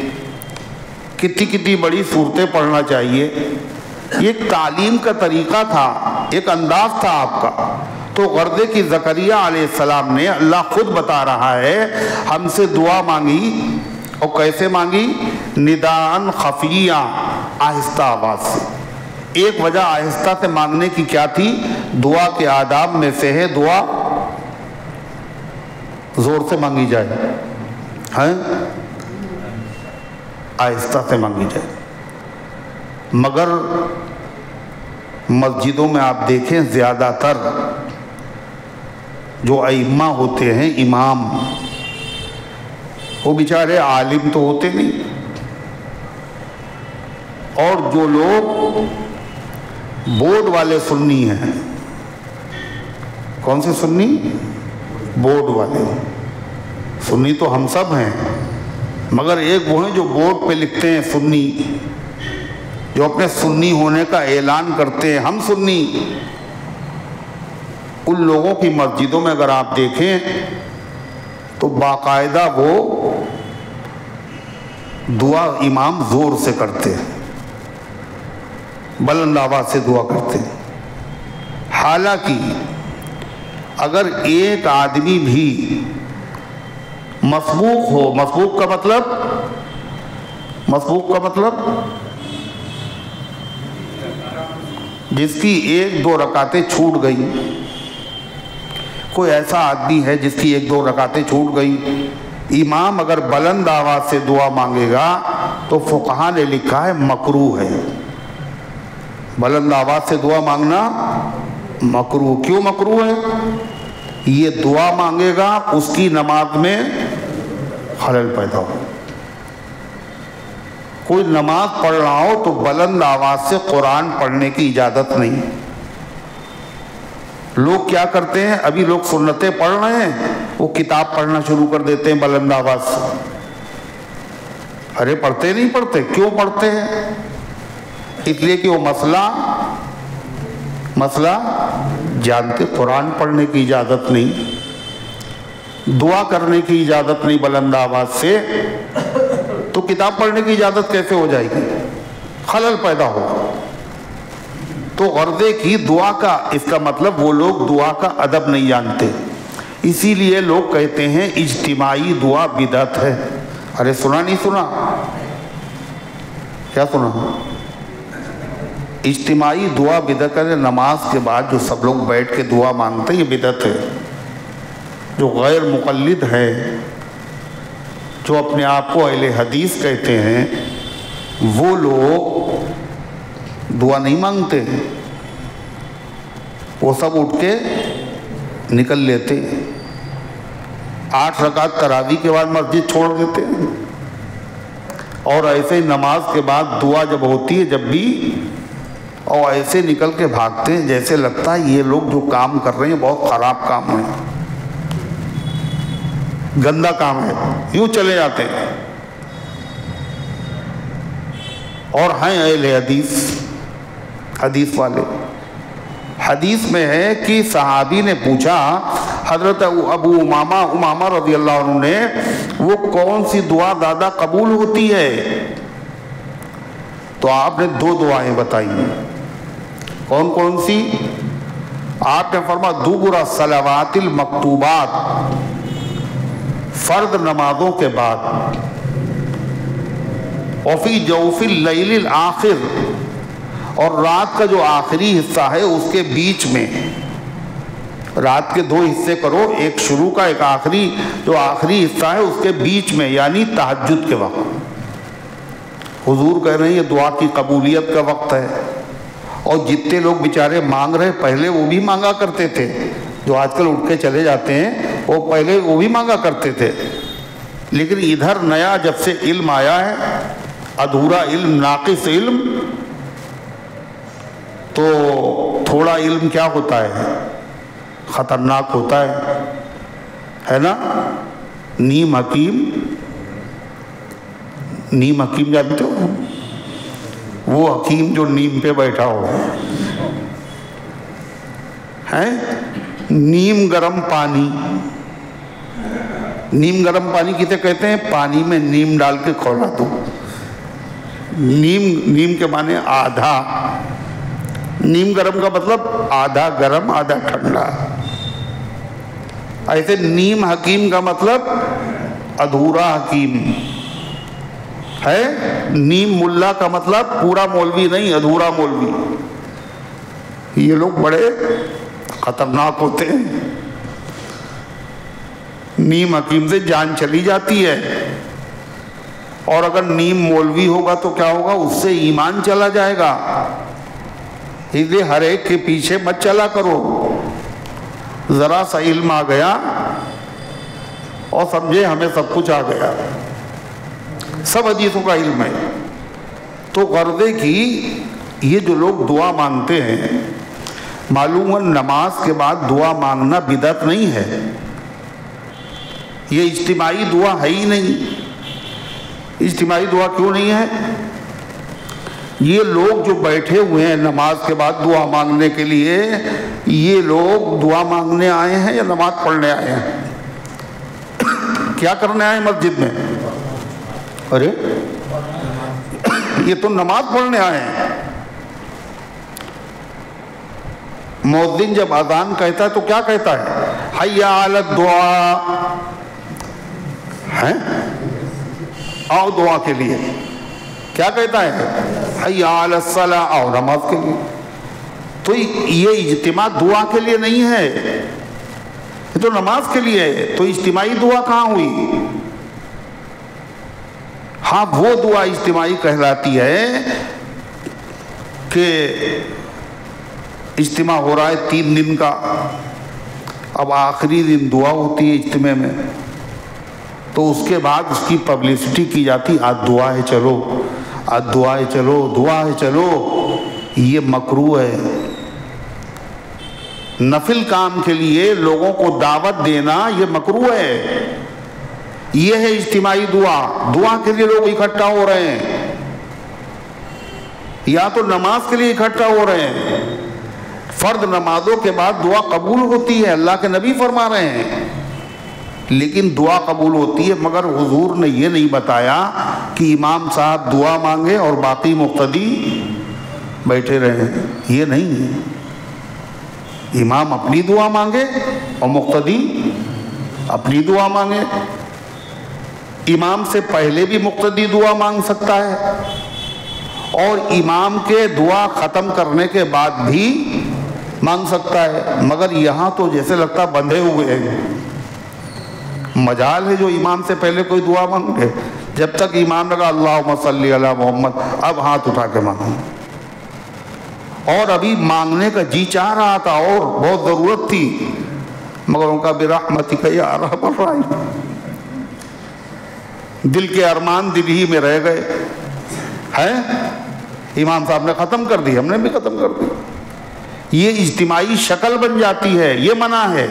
کتنی کتنی بڑی صورتیں پڑھنا چاہیے۔ یہ ایک تعلیم کا طریقہ تھا، ایک انداز تھا آپ کا۔ تو غرض کہ زکریا علیہ السلام نے، اللہ خود بتا رہا ہے، ہم سے دعا مانگی، اور کیسے مانگی؟ نداءً خفیہ، آہستہ آواز سے۔ ایک وجہ آہستہ سے مانگنے کی کیا تھی؟ دعا کے آداب میں سے ہے دعا زور سے مانگی جائے، آہستہ سے مانگی جائے۔ مگر مسجدوں میں آپ دیکھیں زیادہ تر جو ائمہ ہوتے ہیں، امام، وہ بیچارے عالم تو ہوتے نہیں، اور جو لوگ بورڈ والے سنی ہیں، کون سے سنی؟ بورڈ والے۔ سنی تو ہم سب ہیں، مگر ایک وہ ہیں جو بورڈ پہ لکھتے ہیں سنی، جو اپنے سنی ہونے کا اعلان کرتے ہیں، ہم سنی۔ ان لوگوں کی مسجدوں میں اگر آپ دیکھیں تو باقاعدہ وہ دعا امام زور سے کرتے ہیں، بلند آواز سے دعا کرتے ہیں۔ حالانکہ اگر ایک آدمی بھی مسبوق ہو، مسبوق کا مطلب جس کی ایک دو رکعتیں چھوٹ گئی، کوئی ایسا آدمی ہے جس کی ایک دو رکعتیں چھوٹ گئی، امام اگر بلند آواز سے دعا مانگے گا تو فقہا نے لکھا ہے مکروہ ہے۔ بلند آواز سے دعا مانگنا مکروہ۔ کیوں مکروہ ہے؟ یہ دعا مانگے گا، اس کی نماز میں خلل پیدا ہو۔ کوئی نماز پڑھ رہا ہو تو بلند آواز سے قرآن پڑھنے کی اجازت نہیں۔ لوگ کیا کرتے ہیں، ابھی لوگ سنتیں پڑھ رہے ہیں، وہ کتاب پڑھنا شروع کر دیتے ہیں بلند آواز سے۔ ارے پڑھتے نہیں پڑھتے، کیوں پڑھتے ہیں؟ اس لیے کہ وہ مسئلہ جانتے۔ قرآن پڑھنے کی اجازت نہیں، دعا کرنے کی اجازت نہیں بلند آواز سے، تو کتاب پڑھنے کی اجازت کیسے ہو جائے گی؟ خلل پیدا ہوگا۔ تو غرضے کی دعا کا، اس کا مطلب وہ لوگ دعا کا ادب نہیں جانتے، اسی لیے لوگ کہتے ہیں اجتماعی دعا بدعت ہے۔ ارے سنا نہیں سنا؟ کیا سنا؟ اجتماعی دعا بدعت ہے۔ نماز کے بعد جو سب لوگ بیٹھ کے دعا مانگتے ہیں یہ بدعت ہے۔ جو غیر مقلد ہے، جو اپنے آپ کو اہل حدیث کہتے ہیں، وہ لوگ دعا نہیں مانگتے، وہ سب اٹھ کے نکل لیتے، 8 رکعت تراویح کے بعد مسجد چھوڑ دیتے ہیں، اور ایسے نماز کے بعد دعا جب ہوتی ہے جب بھی، اور ایسے نکل کے بھاگتے ہیں جیسے لگتا ہے یہ لوگ جو کام کر رہے ہیں بہت خراب کام ہے، گندا کام ہے، یوں چلے جاتے ہیں۔ اور ہیں اہل حدیث والے۔ حدیث میں ہے کہ صحابی نے پوچھا حضرت ابو امامہ رضی اللہ عنہ نے، وہ کون سی دعا زیادہ قبول ہوتی ہے؟ تو آپ نے 2 دعائیں بتائی۔ کون کون سی؟ آپ نے فرمایا دبر الصلوات المکتوبات، فرض نمازوں کے بعد، وفی جوف اللیل الآخر، اور رات کا جو آخری حصہ ہے اس کے بیچ میں۔ رات کے 2 حصے کرو، ایک شروع کا ایک آخری، جو آخری حصہ ہے اس کے بیچ میں، یعنی تہجد کے وقت۔ حضور کہہ رہے ہیں یہ دعا کی قبولیت کا وقت ہے، اور جتنے لوگ بیچارے مانگ رہے، پہلے وہ بھی مانگا کرتے تھے، جو آج کل اٹھ کے چلے جاتے ہیں وہ پہلے وہ بھی مانگا کرتے تھے، لیکن ادھر نیا جب سے علم آیا ہے، ادھورا علم، ناقص علم، تو تھوڑا علم کیا ہوتا ہے؟ خطرناک ہوتا ہے نا؟ نیم حکیم جانتے ہو؟ وہ حکیم جو نیم پہ بیٹھا ہو ہے، نیم گرم پانی کسے کہتے ہیں؟ پانی میں نیم ڈال کے کھولا دو۔ نیم کے معنی آدھا، نیم گرم کا مطلب آدھا گرم آدھا ٹھنڈا، ایسے نیم حکیم کا مطلب ادھورا حکیم ہے۔ نیم ملا کا مطلب پورا مولوی نہیں، ادھورا مولوی۔ یہ لوگ بڑے خطرناک ہوتے ہیں، نیم حکیم سے جان چلی جاتی ہے، اور اگر نیم مولوی ہوگا تو کیا ہوگا؟ اس سے ایمان چلا جائے گا۔ اس لیے ہر ایک کے پیچھے مت چلا کرو۔ ذرا سا علم آ گیا اور سمجھے ہمیں سب کچھ آ گیا، سب حدیثوں کا علم ہے۔ تو غرضے کی یہ جو لوگ دعا مانگتے ہیں، معلوم ہے نماز کے بعد دعا مانگنا بدعت نہیں ہے، یہ اجتماعی دعا ہے ہی نہیں۔ اجتماعی دعا کیوں نہیں ہے؟ یہ لوگ جو بیٹھے ہوئے ہیں نماز کے بعد دعا مانگنے کے لیے، یہ لوگ دعا مانگنے آئے ہیں یا نماز پڑھنے آئے ہیں؟ کیا کرنے آئے مسجد میں؟ ارے یہ تو نماز پڑھنے آئے ہیں۔ مؤذن جب اذان کہتا ہے تو کیا کہتا ہے؟ حی علی الدعاء، ہے آؤ دعا کے لیے۔ کیا کہتا ہے؟ حی علی الصلاۃ، آؤ نماز کے لیے۔ تو یہ اجتماع دعا کے لیے نہیں ہے، یہ تو نماز کے لیے ہے۔ تو اجتماعی دعا کہاں ہوئی؟ ہاں وہ دعا اجتماعی کہلاتی ہے کہ اجتماع ہو رہا ہے 3 دن کا، اب آخری دن دعا ہوتی ہے اجتماع میں، تو اس کے بعد اس کی پبلسٹی کی جاتی، آج دعا ہے چلو، آج دعا ہے چلو، دعا ہے چلو۔ یہ مکروہ ہے، نفل کام کے لیے لوگوں کو دعوت دینا یہ مکروہ ہے۔ یہ ہے اجتماعی دعا، دعا کے لیے لوگ اکٹھا ہو رہے ہیں، یا تو نماز کے لیے اکٹھا ہو رہے ہیں۔ فرض نمازوں کے بعد دعا قبول ہوتی ہے، اللہ کے نبی فرما رہے ہیں، لیکن دعا قبول ہوتی ہے، مگر حضور نے یہ نہیں بتایا کہ امام صاحب دعا مانگے اور باقی مقتدی بیٹھے رہیں، یہ نہیں ہے۔ امام اپنی دعا مانگے اور مقتدی اپنی دعا مانگے۔ امام سے پہلے بھی مقتدی دعا مانگ سکتا ہے، اور امام کے دعا ختم کرنے کے بعد بھی مانگ سکتا ہے، مگر یہاں تو جیسے لگتا بندھے ہوئے ہیں۔ مجال ہے جو امام سے پہلے کوئی دعا مانگے، جب تک امام لگا اللہم صلی علی محمد، اب ہاتھ اٹھا کے مانگو۔ اور ابھی مانگنے کا جی چاہ رہا تھا اور بہت ضرورت تھی، مگر ان کا برحمتک یا ارحم الراحمین، دل کے ارمان دل ہی میں رہ گئے ہیں۔ امام صاحب نے ختم کر دی، ہم نے بھی ختم کر دی۔ یہ اجتماعی شکل بن جاتی ہے، یہ منع ہے۔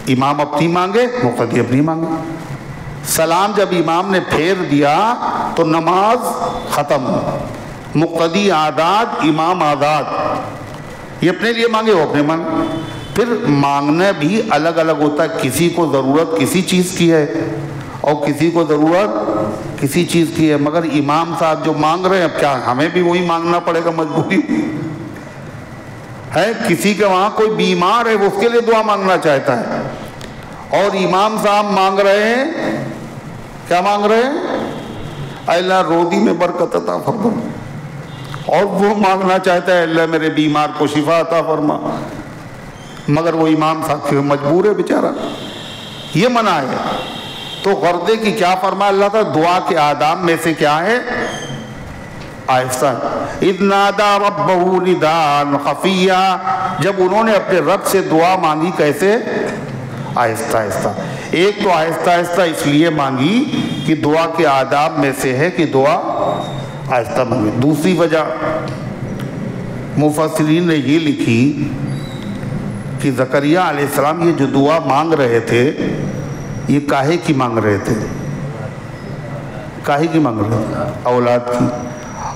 امام اپنی مانگے، مقتدی اپنی مانگے۔ سلام جب امام نے پھیر دیا تو نماز ختم، مقتدی آزاد، امام آزاد۔ یہ اپنے لیے مانگے، وہ اپنے مانگے۔ پھر مانگنا بھی الگ الگ ہوتا ہے، کسی کو ضرورت کسی چیز کی ہے اور کسی کو ضرورت کسی چیز کی ہے، مگر امام صاحب جو مانگ رہے ہیں، اب کیا ہمیں بھی وہی مانگنا پڑے گا، مجبوری ہے۔ کسی کے وہاں کوئی بیمار ہے، وہ اس کے لیے دعا مانگنا چاہتا ہے، اور امام صاحب مانگ رہے ہیں، کیا مانگ رہے ہیں؟ اے اللہ روزی میں برکت عطا فرما، اور وہ مانگنا چاہتا ہے اللہ میرے بیمار کو شفا عطا فرما، مگر وہ امام صاحب سے مجبور ہے بیچارہ، یہ منع ہے۔ تو غرضے کی کیا فرمایا اللہ تعالیٰ؟ دعا کے آداب میں سے کیا ہے؟ آہستہ، اذ نادا ربہ نداء خفیا، جب انہوں نے اپنے رب سے دعا مانگی، کیسے؟ آہستہ آہستہ۔ ایک تو آہستہ آہستہ اس لیے مانگی کہ دعا کے آداب میں سے ہے کہ دعا آہستہ مانگی۔ دوسری وجہ مفسرین نے یہ لکھی کہ زکریا علیہ السلام یہ جو دعا مانگ رہے تھے، یہ کاہے کی مانگ رہے تھے؟ کاہے کی مانگ رہے تھے؟ اولاد کی۔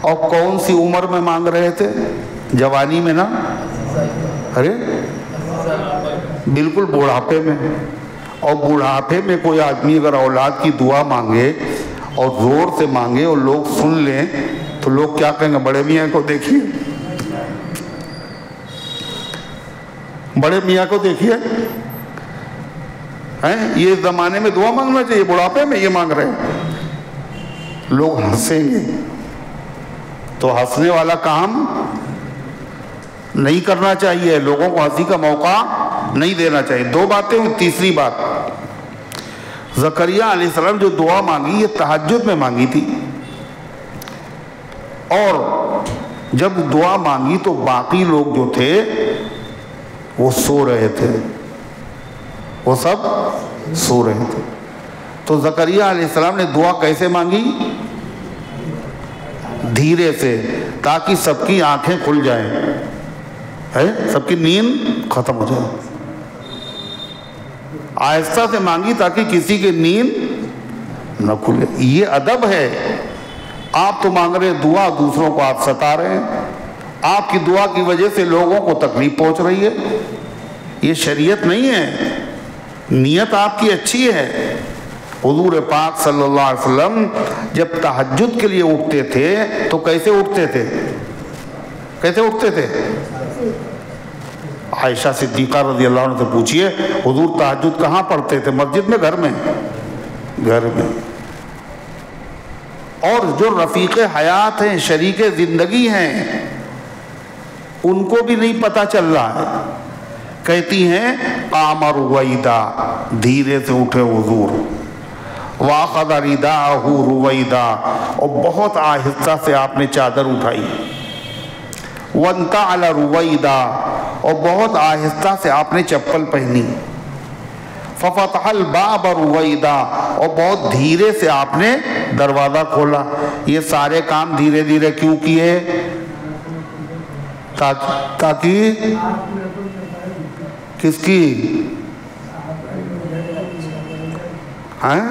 اور کون سی عمر میں مانگ رہے تھے؟ جوانی میں نا؟ ارے بالکل بوڑھاپے میں۔ اور بوڑھاپے میں کوئی آدمی اگر اولاد کی دعا مانگے اور زور سے مانگے اور لوگ سن لیں تو لوگ کیا کہیں گے؟ بڑے میاں کو دیکھیے، بڑے میاں کو دیکھیے، یہ زمانے میں دعا مانگنا چاہیے، بڑھاپے میں یہ مانگ رہے ہیں، لوگ ہنسیں گے۔ تو ہنسنے والا کام نہیں کرنا چاہیے، لوگوں کو ہنسی کا موقع نہیں دینا چاہیے۔ دو باتیں ہوئی۔ تیسری بات، زکریا علیہ السلام جو دعا مانگی یہ تہجد میں مانگی تھی، اور جب دعا مانگی تو باقی لوگ جو تھے وہ سو رہے تھے، وہ سب سو رہے تھے۔ تو زکریا علیہ السلام نے دعا کیسے مانگی؟ دھیرے سے، تاکہ سب کی آنکھیں کھل جائیں، سب کی نیند ختم ہو جائے۔ آہستہ سے مانگی تاکہ کسی کی نیند نہ کھلے۔ یہ ادب ہے۔ آپ تو مانگ رہے دعا، دوسروں کو آپ ستا رہے ہیں، آپ کی دعا کی وجہ سے لوگوں کو تکلیف پہنچ رہی ہے، یہ شریعت نہیں ہے۔ نیت آپ کی اچھی ہے۔ حضور پاک صلی اللہ علیہ وسلم جب تہجد کے لیے اٹھتے تھے تو کیسے اٹھتے تھے؟ کیسے اٹھتے تھے؟ عائشہ صدیقہ رضی اللہ عنہ سے پوچھئے، حضور تہجد کہاں پڑھتے تھے؟ مسجد میں، گھر میں؟ گھر میں۔ اور جو رفیق حیات ہیں، شریک زندگی ہیں، ان کو بھی نہیں پتہ چل رہا ہے۔ کہتی ہیں قام رویدا، دھیرے سے اٹھے حضور، واخذ رداءہ رویدا، اور بہت آہستہ سے آپ نے چادر اٹھائی، وانتعل رویدا، اور بہت آہستہ سے آپ نے چپل پہنی، ففتح الباب رویدا، اور بہت دھیرے سے آپ نے دروازہ کھولا۔ یہ سارے کام دھیرے دھیرے کیوں کیے؟ تاکہ کس کی؟ ہیں؟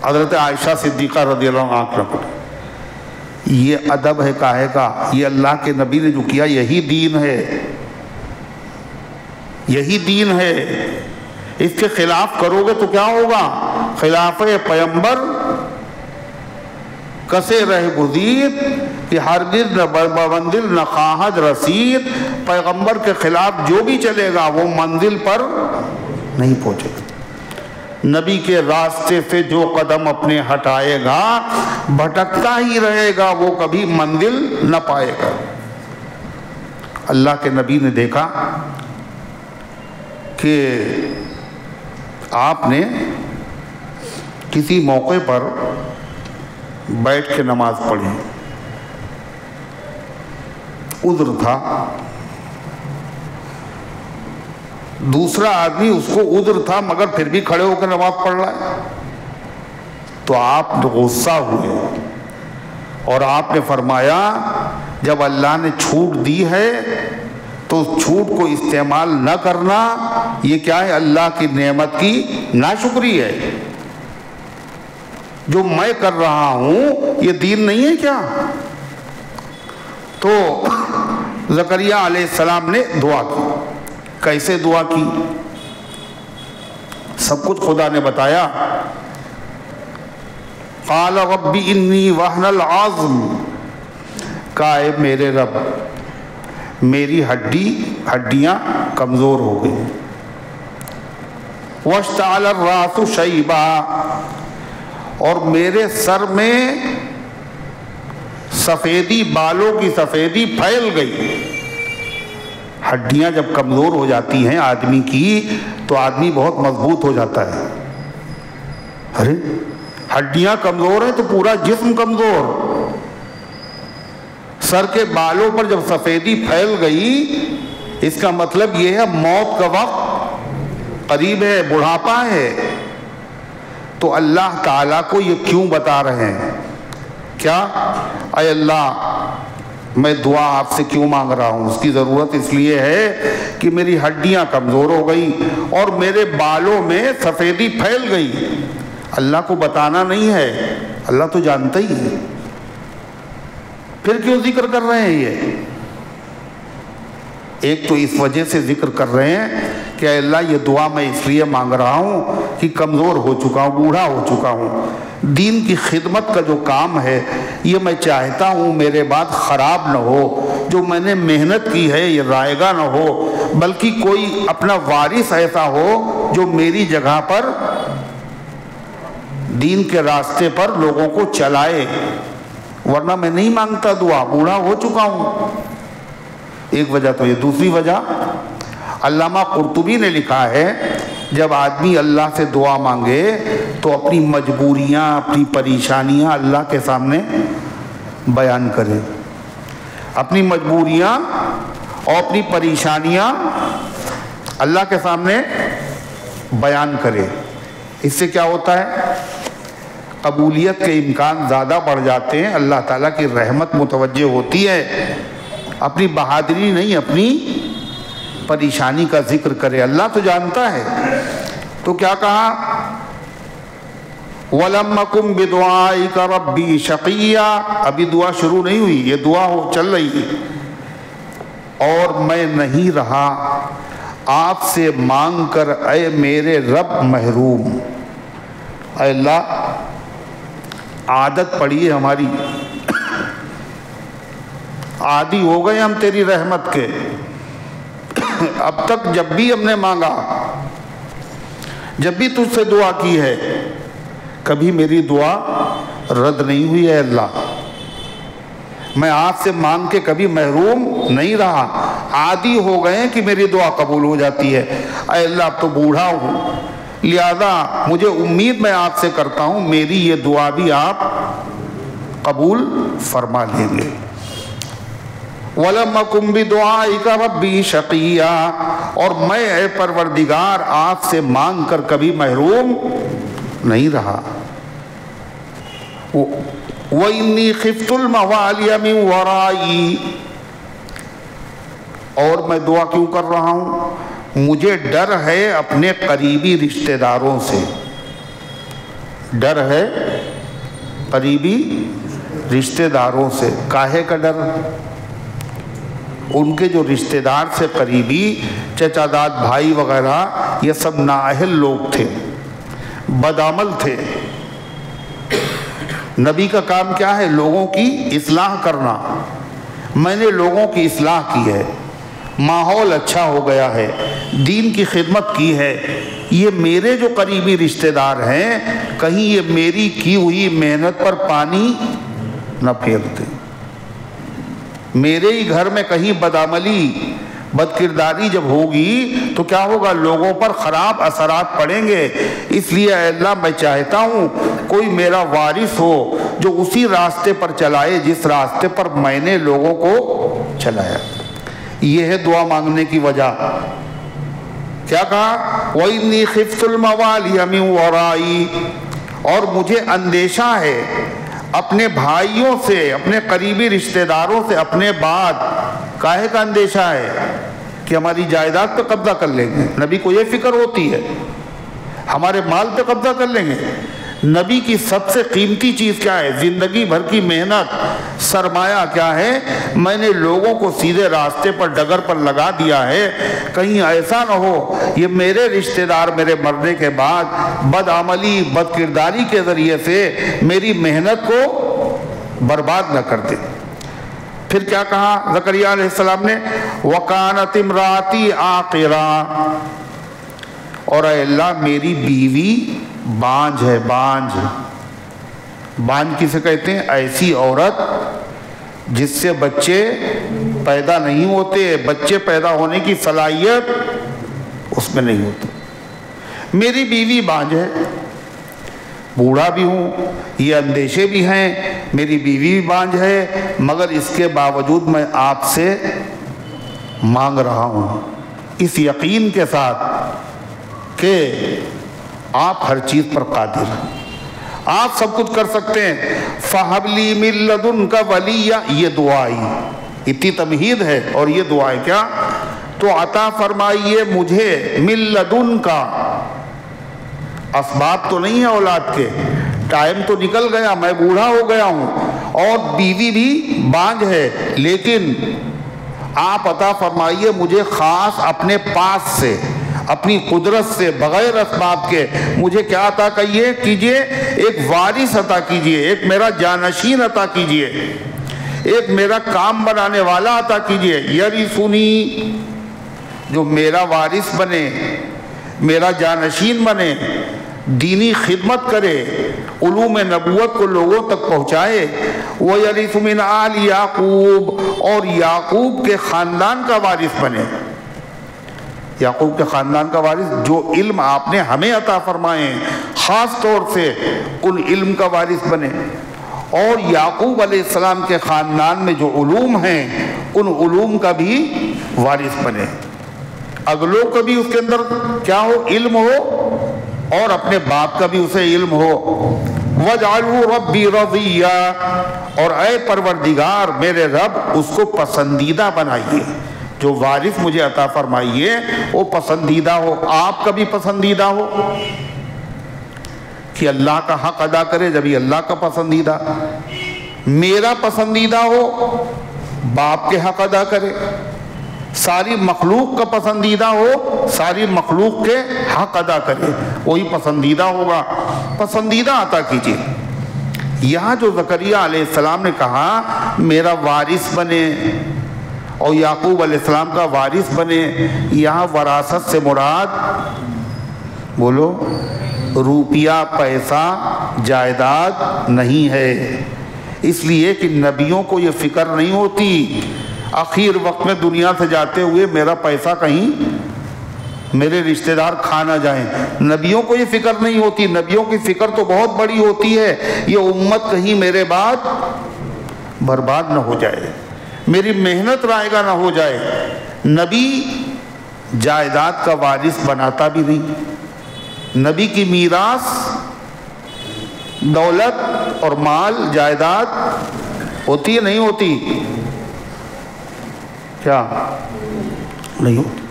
حضرت عائشہ صدیقہ رضی اللہ عنہ آنکھ رکھو. یہ ادب ہے کاہے کا؟ یہ اللہ کے نبی نے جو کیا یہی دین ہے، یہی دین ہے. اس کے خلاف کرو گے تو کیا ہوگا؟ خلاف پیمبر کسے رہ گزید کہ ہرگز نہ منزل نہ خواہد رسید. پیغمبر کے خلاف جو بھی چلے گا وہ منزل پر نہیں پہنچے گا. نبی کے راستے سے جو قدم اپنے ہٹائے گا بھٹکتا ہی رہے گا، وہ کبھی منزل نہ پائے گا. اللہ کے نبی نے دیکھا کہ آپ نے کسی موقع پر بیٹھ کے نماز پڑھی، عذر تھا. دوسرا آدمی اس کو عذر تھا مگر پھر بھی کھڑے ہو کے نماز پڑھ رہا ہے. تو آپ غصہ ہوئے اور آپ نے فرمایا جب اللہ نے چھوٹ دی ہے تو اس چھوٹ کو استعمال نہ کرنا یہ کیا ہے؟ اللہ کی نعمت کی ناشکری ہے. جو میں کر رہا ہوں یہ دین نہیں ہے کیا؟ تو زکریہ علیہ السلام نے دعا کی. کیسے دعا کی؟ سب کچھ خدا نے بتایا. قال رب انی وہن العظم، کہا اے میرے رب میری ہڈیاں کمزور ہو گئی. واشتعل الراس شیبا، اور میرے سر میں سفیدی، بالوں کی سفیدی پھیل گئی. ہڈیاں جب کمزور ہو جاتی ہیں آدمی کی تو آدمی بہت مضبوط ہو جاتا ہے. ارے ہڈیاں کمزور ہیں تو پورا جسم کمزور. سر کے بالوں پر جب سفیدی پھیل گئی اس کا مطلب یہ ہے موت کا وقت قریب ہے، بڑھاپا ہے. تو اللہ تعالیٰ کو یہ کیوں بتا رہے ہیں؟ کیا اے اللہ میں دعا آپ سے کیوں مانگ رہا ہوں؟ اس کی ضرورت اس لیے ہے کہ میری ہڈیاں کمزور ہو گئی اور میرے بالوں میں سفیدی پھیل گئی. اللہ کو بتانا نہیں ہے، اللہ تو جانتا ہی ہے. پھر کیوں ذکر کر رہے ہیں؟ یہ ایک تو اس وجہ سے ذکر کر رہے ہیں کہ اے اللہ یہ دعا میں اس لیے مانگ رہا ہوں کہ کمزور ہو چکا ہوں، بوڑھا ہو چکا ہوں. دین کی خدمت کا جو کام ہے یہ میں چاہتا ہوں میرے بعد خراب نہ ہو. جو میں نے محنت کی ہے یہ رائے گا نہ ہو، بلکہ کوئی اپنا وارث ایسا ہو جو میری جگہ پر دین کے راستے پر لوگوں کو چلائے. ورنہ میں نہیں مانگتا دعا، بوڑھا ہو چکا ہوں. ایک وجہ تو یہ. دوسری وجہ علامہ قرطبی نے لکھا ہے جب آدمی اللہ سے دعا مانگے تو اپنی مجبوریاں، اپنی پریشانیاں اللہ کے سامنے بیان کرے. اپنی مجبوریاں اور اپنی پریشانیاں اللہ کے سامنے بیان کرے. اس سے کیا ہوتا ہے؟ قبولیت کے امکان زیادہ بڑھ جاتے ہیں، اللہ تعالیٰ کی رحمت متوجہ ہوتی ہے. اپنی بہادری نہیں، اپنی پریشانی کا ذکر کرے. اللہ تو جانتا ہے. تو کیا کہا؟ وَلَمْ أَكُنْ بِدُعَائِكَ رَبِّي شَقِيًّا. ابھی دعا شروع نہیں ہوئی، یہ دعا چل رہی ہے. اور میں نہیں رہا آپ سے مانگ کر اے میرے رب محروم. اے اللہ عادت پڑی ہے ہماری، عادی ہو گئے ہم تیری رحمت کے. اب تک جب بھی ہم نے مانگا، جب بھی تجھ سے دعا کی ہے، کبھی میری دعا رد نہیں ہوئی ہے اللہ. میں آپ سے مانگ کے کبھی محروم نہیں رہا. عادی ہو گئے کہ میری دعا قبول ہو جاتی ہے. اے اللہ اب تو بوڑھا ہوں، لہذا مجھے امید میں آپ سے کرتا ہوں میری یہ دعا بھی آپ قبول فرما لیں گے. وَلَمْ أَكُنْ بِدُعَائِكَ رَبِّي شَقِيًّا. اور میں اے پروردگار آپ سے مانگ کر کبھی محروم نہیں رہا. وَإِنِّي خِفْتُ الْمَوَالِيَ مِنْ وَرَائِي. اور میں دعا کیوں کر رہا ہوں؟ مجھے ڈر ہے اپنے قریبی رشتہ داروں سے، ڈر ہے قریبی رشتہ داروں سے۔ کاہے کا ڈر؟ ان کے جو رشتہ دار سے قریبی چچا داد بھائی وغیرہ یہ سب نااہل لوگ تھے، بدعمل تھے۔ نبی کا کام کیا ہے؟ لوگوں کی اصلاح کرنا۔ میں نے لوگوں کی اصلاح کی ہے، ماحول اچھا ہو گیا ہے، دین کی خدمت کی ہے۔ یہ میرے جو قریبی رشتہ دار ہیں کہیں یہ میری کی ہوئی محنت پر پانی نہ پھیر دیں۔ میرے ہی گھر میں کہیں بدعملی بد کرداری جب ہوگی تو کیا ہوگا؟ لوگوں پر خراب اثرات پڑیں گے۔ اس لیے اے اللہ میں چاہتا ہوں کوئی میرا وارث ہو جو اسی راستے پر چلائے جس راستے پر میں نے لوگوں کو چلایا۔ یہ ہے دعا مانگنے کی وجہ۔ کیا کہا؟ وَإِنِّي خِفْتُ الْمَوَالِيَ مِنْ وَرَائِي، اور مجھے اندیشہ ہے اپنے بھائیوں سے، اپنے قریبی رشتہ داروں سے اپنے بعد۔ کاہے کا اندیشہ ہے؟ کہ ہماری جائیداد پہ قبضہ کر لیں گے۔ نبی کو یہ فکر ہوتی ہے ہمارے مال پہ قبضہ کر لیں گے۔ نبی کی سب سے قیمتی چیز کیا ہے؟ زندگی بھر کی محنت، سرمایہ کیا ہے؟ میں نے لوگوں کو سیدھے راستے پر ڈگر پر لگا دیا ہے، کہیں ایسا نہ ہو یہ میرے رشتہ دار میرے مرنے کے بعد بدعملی بد کرداری کے ذریعے سے میری محنت کو برباد نہ کر دے۔ پھر کیا کہا زکریا علیہ السلام نے؟ وَكَانَتِ امْرَأَتِي عَاقِرًا، اور اے اللہ میری بیوی بانجھ ہے۔ بانجھ کسے کہتے ہیں؟ ایسی عورت جس سے بچے پیدا نہیں ہوتے، بچے پیدا ہونے کی صلاحیت اس میں نہیں ہوتی۔ میری بیوی بانجھ ہے، بوڑھا بھی ہوں، یہ اندیشے بھی ہیں، میری بیوی بھی بانجھ ہے، مگر اس کے باوجود میں آپ سے مانگ رہا ہوں اس یقین کے ساتھ کہ آپ ہر چیز پر قادر ہیں، آپ سب کچھ کر سکتے ہیں۔ فَهَبْ لِي مِن لَّدُنْكَ وَلِيًّا، یہ دعائی اتنی تمہید ہے اور یہ دعائیں کیا؟ تو عطا فرمائیے مجھے مِن لَّدُنْكَ، اسباب تو نہیں ہے اولاد کے، ٹائم تو نکل گیا، میں بوڑھا ہو گیا ہوں اور بیوی بھی بانجھ ہے، لیکن آپ عطا فرمائیے مجھے خاص اپنے پاس سے، اپنی قدرت سے، بغیر اسباب کے مجھے کیا عطا کیجئے؟ ایک وارث عطا کیجئے، ایک میرا جانشین عطا کیجئے، ایک میرا کام بنانے والا عطا کیجئے۔ یرثنی، جو میرا وارث بنے، میرا جانشین بنے، دینی خدمت کرے، علوم نبوت کو لوگوں تک پہنچائے۔ وَيَرِثُ مِنْ آلِ یعقوب، اور یعقوب کے خاندان کا وارث بنے۔ یعقوب کے خاندان کا وارث، جو علم آپ نے ہمیں عطا فرمائے خاص طور سے ان علم کا وارث بنے، اور یعقوب علیہ السلام کے خاندان میں جو علوم ہیں ان علوم کا بھی وارث بنے، اگلوں کا بھی اس کے اندر کیا ہو؟ علم ہو، اور اپنے باپ کا بھی اسے علم ہو۔ وَاجْعَلْهُ رَبِّي رَضِيًّا، اور اے پروردگار میرے رب اس کو پسندیدہ بنائیے، جو وارث مجھے عطا فرمائیے وہ پسندیدہ ہو، آپ کا بھی پسندیدہ ہو، کہ اللہ کا حق ادا کرے جب یہ اللہ کا پسندیدہ، میرا پسندیدہ ہو، باپ کے حق ادا کرے، ساری مخلوق کا پسندیدہ ہو، ساری مخلوق کے حق ادا کرے، وہی پسندیدہ ہوگا۔ پسندیدہ عطا کیجیے۔ یہاں جو زکریا علیہ السلام نے کہا میرا وارث بنے اور یعقوب علیہ السلام کا وارث بنے، یہاں وراثت سے مراد بولو روپیہ پیسہ جائیداد نہیں ہے، اس لیے کہ نبیوں کو یہ فکر نہیں ہوتی آخر وقت میں دنیا سے جاتے ہوئے میرا پیسہ کہیں میرے رشتہ دار کھا نہ جائیں۔ نبیوں کو یہ فکر نہیں ہوتی، نبیوں کی فکر تو بہت بڑی ہوتی ہے، یہ امت کہیں میرے بعد برباد نہ ہو جائے، میری محنت رائے گا نہ ہو جائے۔ نبی جائیداد کا وارث بناتا بھی نہیں، نبی کی میراث دولت اور مال جائیداد ہوتی ہے نہیں ہوتی؟ کیا نہیں ہوتی۔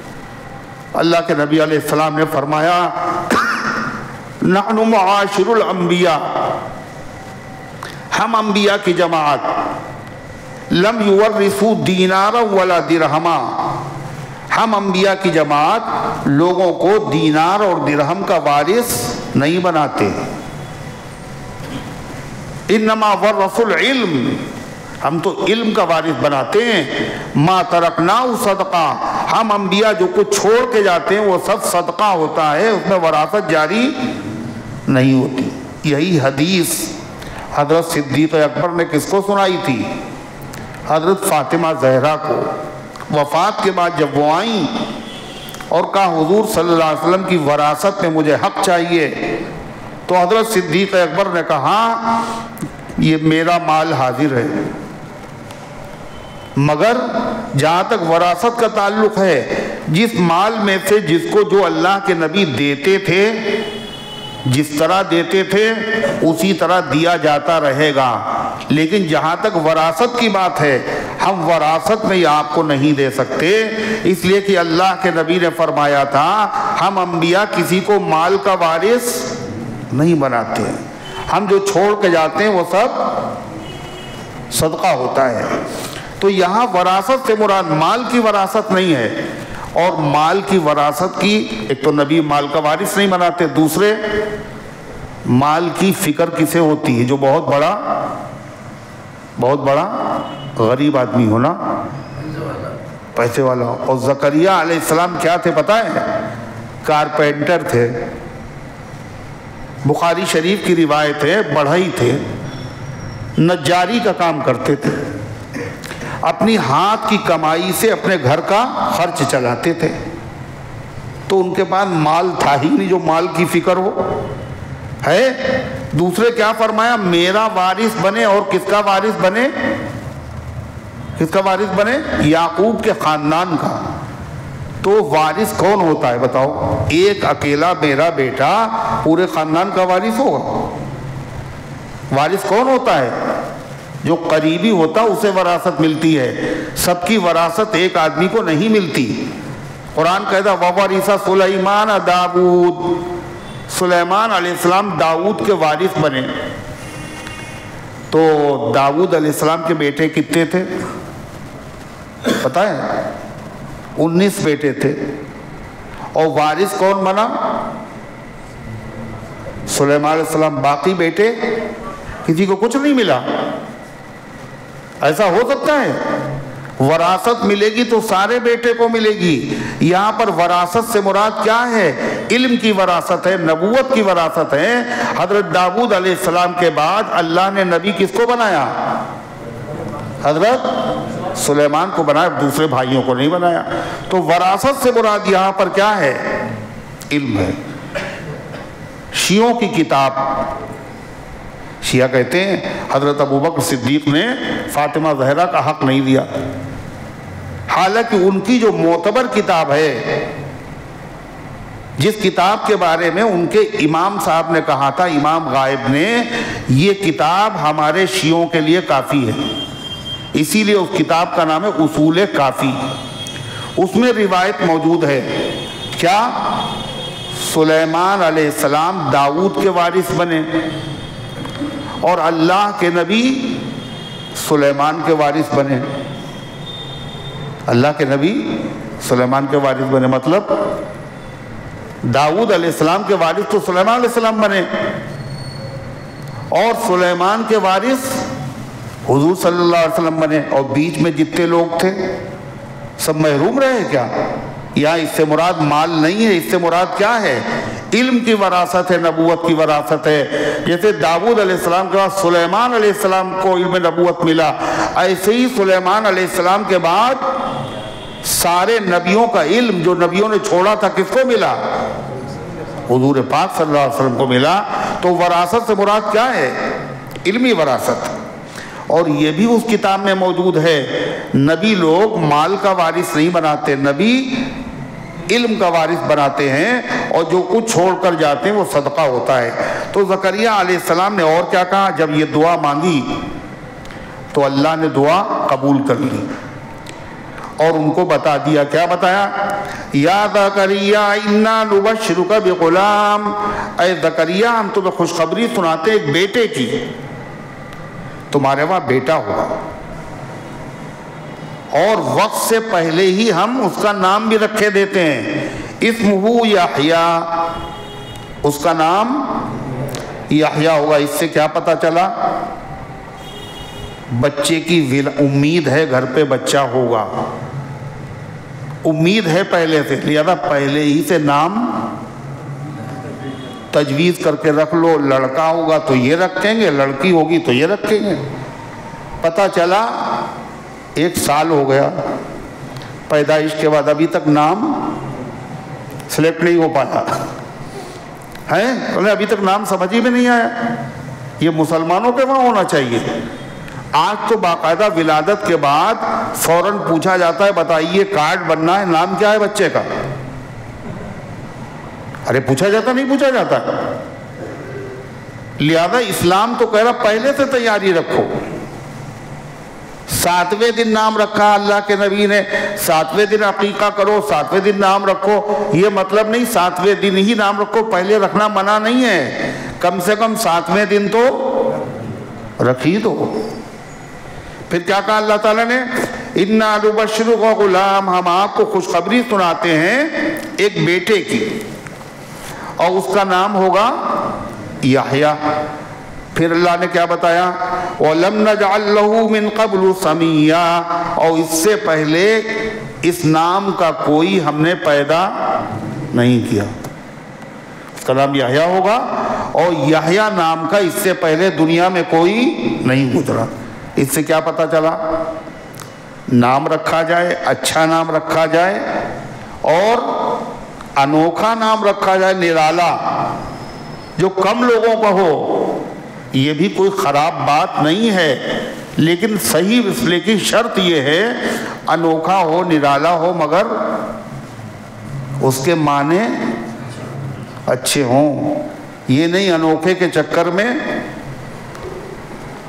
اللہ کے نبی علیہ السلام نے فرمایا نحن معاشر الانبیاء، ہم انبیاء کی جماعت، لم یورثوا دینارا ولا درہما، ہم انبیاء کی جماعت لوگوں کو دینار اور درہم کا وارث نہیں بناتے، انما ورثوا العلم، ہم تو علم کا وارث بناتے ہیں، ما ترکناہ صدقہ، ہم انبیاء جو کچھ چھوڑ کے جاتے ہیں وہ سب صدقہ ہوتا ہے، اس میں وراثت جاری نہیں ہوتی۔ یہی حدیث حضرت صدیق اکبر نے کس کو سنائی تھی؟ حضرت فاطمہ زہرا کو۔ وفات کے بعد جب وہ آئیں اور کہا حضور صلی اللہ علیہ وسلم کی وراثت میں مجھے حق چاہیے، تو حضرت صدیق اکبر نے کہا یہ میرا مال حاضر ہے، مگر جہاں تک وراثت کا تعلق ہے، جس مال میں سے جس کو جو اللہ کے نبی دیتے تھے، جس طرح دیتے تھے اسی طرح دیا جاتا رہے گا، لیکن جہاں تک وراثت کی بات ہے ہم وراثت میں آپ کو نہیں دے سکتے، اس لیے کہ اللہ کے نبی نے فرمایا تھا ہم انبیاء کسی کو مال کا وارث نہیں بناتے، ہم جو چھوڑ کے جاتے ہیں وہ سب صدقہ ہوتا ہے۔ تو یہاں وراثت سے مراد مال کی وراثت نہیں ہے، اور مال کی وراثت کی ایک تو نبی مال کا وارث نہیں بناتے، دوسرے مال کی فکر کسے ہوتی ہے؟ جو بہت بڑا غریب آدمی ہونا، پیسے والا ہو۔ اور زکریا علیہ السلام کیا تھے پتہ ہے؟ کارپینٹر تھے، بخاری شریف کی روایت ہے، بڑھئی تھے، نجاری کا کام کرتے تھے، اپنی ہاتھ کی کمائی سے اپنے گھر کا خرچ چلاتے تھے، تو ان کے پاس مال تھا ہی نہیں جو مال کی فکر ہو ہے۔ دوسرے کیا فرمایا؟ میرا وارث بنے، اور کس کا وارث بنے؟ کس کا وارث بنے؟ یعقوب کے خاندان کا۔ تو وارث کون ہوتا ہے بتاؤ؟ ایک اکیلا میرا بیٹا پورے خاندان کا وارث ہوگا؟ وارث کون ہوتا ہے؟ جو قریبی ہوتا اسے وراثت ملتی ہے، سب کی وراثت ایک آدمی کو نہیں ملتی۔ قرآن کہتا وَوَرِثَ سُلَيْمَانَ داؤد، سلیمان علیہ السلام داؤد کے وارث بنے۔ تو داؤد علیہ السلام کے بیٹے کتنے تھے پتہ ہے؟ 19 بیٹے تھے، اور وارث کون بنا؟ سلیمان علیہ السلام۔ باقی بیٹے کسی کو کچھ نہیں ملا۔ ایسا ہو سکتا ہے؟ وراثت ملے گی تو سارے بیٹے کو ملے گی۔ یہاں پر وراثت سے مراد کیا ہے؟ علم کی وراثت ہے، نبوت کی وراثت ہے۔ حضرت داؤد علیہ السلام کے بعد اللہ نے نبی کس کو بنایا؟ حضرت سلیمان کو بنایا، دوسرے بھائیوں کو نہیں بنایا۔ تو وراثت سے مراد یہاں پر کیا ہے؟ علم ہے۔ شیعوں کی کتاب، شیعہ کہتے ہیں حضرت ابوبکر صدیق نے فاطمہ زہرا کا حق نہیں دیا، حالانکہ ان کی جو معتبر کتاب ہے، جس کتاب کے بارے میں ان کے امام صاحب نے کہا تھا، امام غائب نے، یہ کتاب ہمارے شیعوں کے لیے کافی ہے، اسی لیے اس کتاب کا نام ہے اصول کافی۔ اس میں روایت موجود ہے کیا؟ سلیمان علیہ السلام داؤد کے وارث بنے، اور اللہ کے نبی سلیمان کے وارث بنے۔ اللہ کے نبی سلیمان کے وارث بنے، مطلب داؤد علیہ السلام کے وارث تو سلیمان علیہ السلام بنے، اور سلیمان کے وارث حضور صلی اللہ علیہ وسلم بنے، اور بیچ میں جتنے لوگ تھے سب محروم رہے کیا؟ یہاں اس سے مراد مال نہیں ہے، اس سے مراد کیا ہے؟ علم کی وراثت ہے، نبوت کی وراثت ہے۔ جیسے داؤد علیہ السلام کے بعد سلیمان علیہ السلام کو علم نبوت ملا، ایسے ہی سلیمان علیہ السلام کے بعد سارے نبیوں کا علم جو نبیوں نے چھوڑا تھا کس کو ملا؟ حضور پاک صلی اللہ علیہ وسلم کو ملا۔ تو وراثت سے مراد کیا ہے؟ علمی وراثت۔ اور یہ بھی اس کتاب میں موجود ہے، نبی لوگ مال کا وارث نہیں بناتے، نبی علم کا وارث بناتے ہیں، اور جو کچھ چھوڑ کر جاتے ہیں وہ صدقہ ہوتا ہے۔ تو زکریا علیہ السلام نے اور کیا کہا؟ جب یہ دعا مانگی تو اللہ نے دعا قبول کر لی۔ اور ان کو بتا دیا. کیا بتایا؟ یا زکریا انا نبشرک بغلام، اے زکریا ہم تمہیں خوشخبری سناتے ایک بیٹے کی، تمہارے وہاں بیٹا ہوگا، اور وقت سے پہلے ہی ہم اس کا نام بھی رکھے دیتے ہیں. اسمہ یحییٰ، اس کا نام یحییٰ ہوگا. اس سے کیا پتا چلا؟ بچے کی امید ہے، گھر پہ بچہ ہوگا، امید ہے پہلے سے، لہذا پہلے ہی سے نام تجویز کر کے رکھ لو. لڑکا ہوگا تو یہ رکھیں گے، لڑکی ہوگی تو یہ رکھیں گے. پتہ چلا 1 سال ہو گیا پیدائش کے بعد، ابھی تک نام سلیکٹ نہیں ہو پایا ہے، ابھی تک نام سمجھ ہی میں نہیں آیا. یہ مسلمانوں پہ وہاں ہونا چاہیے. آج تو باقاعدہ ولادت کے بعد فوراً پوچھا جاتا ہے بتائیے کارڈ بننا ہے، نام کیا ہے بچے کا؟ ارے پوچھا جاتا نہیں پوچھا جاتا؟ لہذا اسلام تو کہہ رہا پہلے سے تیاری رکھو. 7ویں دن نام رکھا اللہ کے نبی نے، 7ویں دن عقیقہ کرو، 7ویں دن نام رکھو. یہ مطلب نہیں 7ویں دن ہی نام رکھو، پہلے رکھنا منع نہیں ہے، کم سے کم 7ویں دن تو رکھ ہی دو. پھر کیا کہا اللہ تعالیٰ نے؟ اِنَّا نُبَشِّرُكَ غلام، ہم آپ کو خوشخبری سناتے ہیں ایک بیٹے کی، اور اس کا نام ہوگا یحییٰ. پھر اللہ نے کیا بتایا؟ وَلَمْ نَجْعَلْ لَهُ مِن قَبْلُ سَمِيًّا، اور اس سے پہلے اس نام کا کوئی ہم نے پیدا نہیں کیا. اس کا نام یحییٰ ہوگا، اور یحییٰ نام کا اس سے پہلے دنیا میں کوئی نہیں گزرا. اس سے کیا پتا چلا؟ نام رکھا جائے، اچھا نام رکھا جائے، اور انوکھا نام رکھا جائے، نرالا، جو کم لوگوں کا ہو. یہ بھی کوئی خراب بات نہیں ہے، لیکن صحیح مسئلے کی شرط یہ ہے انوکھا ہو، نرالا ہو، مگر اس کے معنی اچھے ہوں. یہ نہیں انوکھے کے چکر میں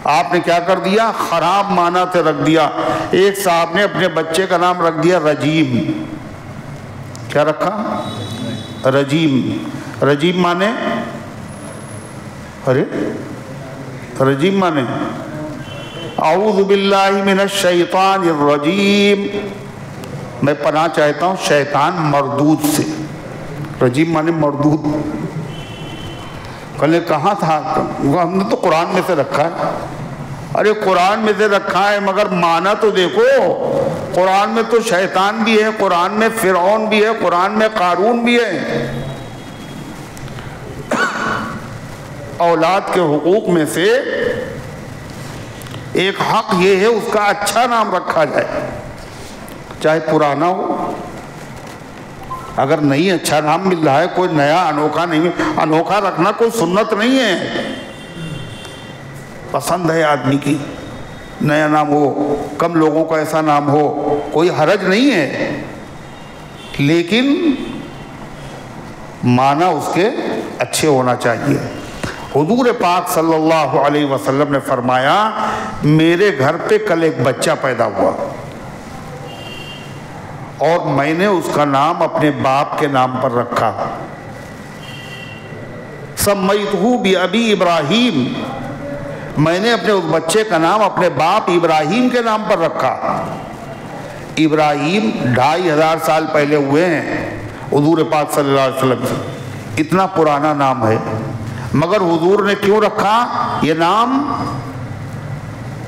آپ نے کیا کر دیا؟ خراب معنی سے رکھ دیا. ایک صاحب نے اپنے بچے کا نام رکھ دیا رجیم. کیا رکھا؟ رجیم. رجیم معنی؟ ارے رجیم معنی اعوذ باللہ من الشیطان الرجیم، میں پناہ چاہتا ہوں شیطان مردود سے. رجیم معنی مردود. کہنے کہاں تھا؟ ہم نے تو قرآن میں سے رکھا ہے. ارے قرآن میں سے رکھا ہے مگر معنی تو دیکھو. قرآن میں تو شیطان بھی ہے، قرآن میں فرعون بھی ہے، قرآن میں قارون بھی ہے. اولاد کے حقوق میں سے ایک حق یہ ہے اس کا اچھا نام رکھا جائے، چاہے پرانا ہو. اگر نہیں اچھا نام مل رہا ہے، کوئی نیا انوکھا نہیں، انوکھا رکھنا کوئی سنت نہیں ہے، پسند ہے آدمی کی نیا نام ہو، کم لوگوں کا ایسا نام ہو، کوئی حرج نہیں ہے، لیکن معنی اس کے اچھے ہونا چاہیے. حضور پاک صلی اللہ علیہ وسلم نے فرمایا میرے گھر پہ کل ایک بچہ پیدا ہوا، اور میں نے اس کا نام اپنے باپ کے نام پر رکھا. سمیتہ بأبی ابراہیم، میں نے اپنے اس بچے کا نام اپنے باپ ابراہیم کے نام پر رکھا. ابراہیم 2500 سال پہلے ہوئے ہیں حضور پاک صلی اللہ علیہ وسلم سے. اتنا پرانا نام ہے، مگر حضور نے کیوں رکھا یہ نام؟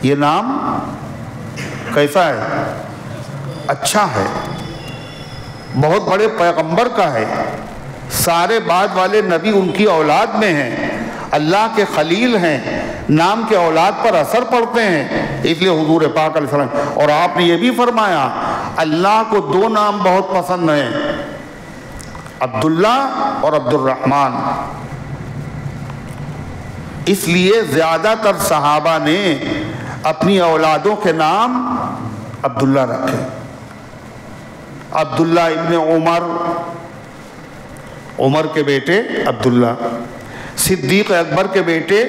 یہ نام کیسا ہے؟ اچھا ہے، بہت بڑے پیغمبر کا ہے، سارے بعد والے نبی ان کی اولاد میں ہیں، اللہ کے خلیل ہیں، نام کے اولاد پر اثر پڑتے ہیں. اس لیے حضور پاک علیہ السلام، اور آپ نے یہ بھی فرمایا اللہ کو 2 نام بہت پسند ہیں، عبداللہ اور عبد الرحمن. اس لیے زیادہ تر صحابہ نے اپنی اولادوں کے نام عبداللہ رکھے. عبداللہ ابن عمر، عمر کے بیٹے عبداللہ، صدیق اکبر کے بیٹے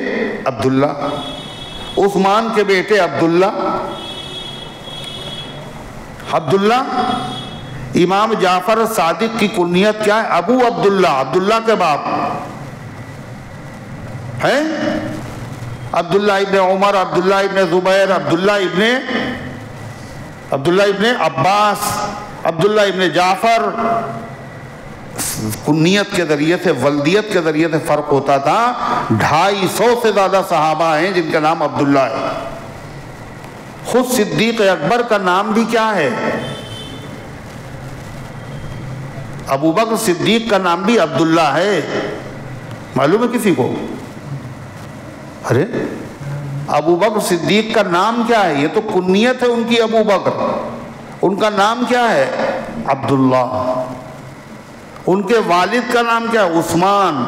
عبداللہ، عثمان کے بیٹے عبداللہ، عبداللہ، امام جعفر صادق کی کنیت کیا ہے؟ ابو عبداللہ، عبداللہ کے باپ ہے عبداللہ ابن عمر، عبداللہ ابن زبیر، عبداللہ ابن عباس، عبداللہ ابن جعفر. کنیت کے ذریعے سے، ولدیت کے ذریعے سے فرق ہوتا تھا. 250 سے زیادہ صحابہ ہیں جن کا نام عبداللہ ہے. خود صدیق اکبر کا نام بھی کیا ہے؟ ابو بکر صدیق کا نام بھی عبداللہ ہے. معلوم ہے کسی کو؟ ارے ابو بکر صدیق کا نام کیا ہے؟ یہ تو کنیت ہے ان کی ابو بکر. ان کا نام کیا ہے؟ عبداللہ. ان کے والد کا نام کیا ہے؟ عثمان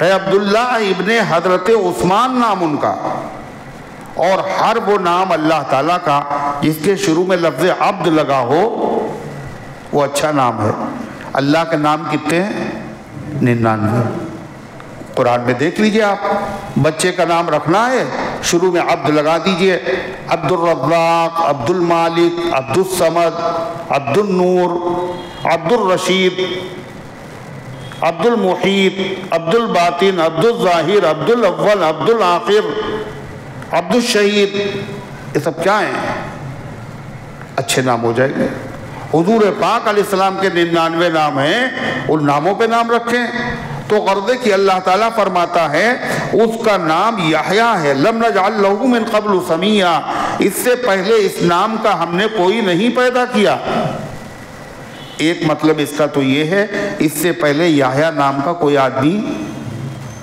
ہے. عبداللہ ابن حضرت عثمان نام ان کا. اور ہر وہ نام اللہ تعالیٰ کا جس کے شروع میں لفظ عبد لگا ہو وہ اچھا نام ہے. اللہ کے نام کتنے ہیں؟ 99. قرآن میں دیکھ لیجئے آپ. بچے کا نام رکھنا ہے شروع میں عبد لگا دیجئے. عبد الرزاق، عبد المالک، عبد الصمد، عبد النور، عبد الرشید، عبد المحیط، عبد الباطن، عبد الظاہر، عبد الاول، عبد الآخر، عبد الشہید. یہ سب کیا ہیں؟ اچھے نام ہو جائیں گے. حضور پاک علیہ السلام کے 99 نام ہیں، ان ناموں پہ نام رکھیں. تو غرض ہے کہ اللہ تعالیٰ فرماتا ہے اس کا نام یحییٰ ہے. لم نجعل لہ من قبل سمیہ، اس سے پہلے اس نام کا ہم نے کوئی نہیں پیدا کیا. ایک مطلب اس کا تو یہ ہے اس سے پہلے یحییٰ نام کا کوئی آدمی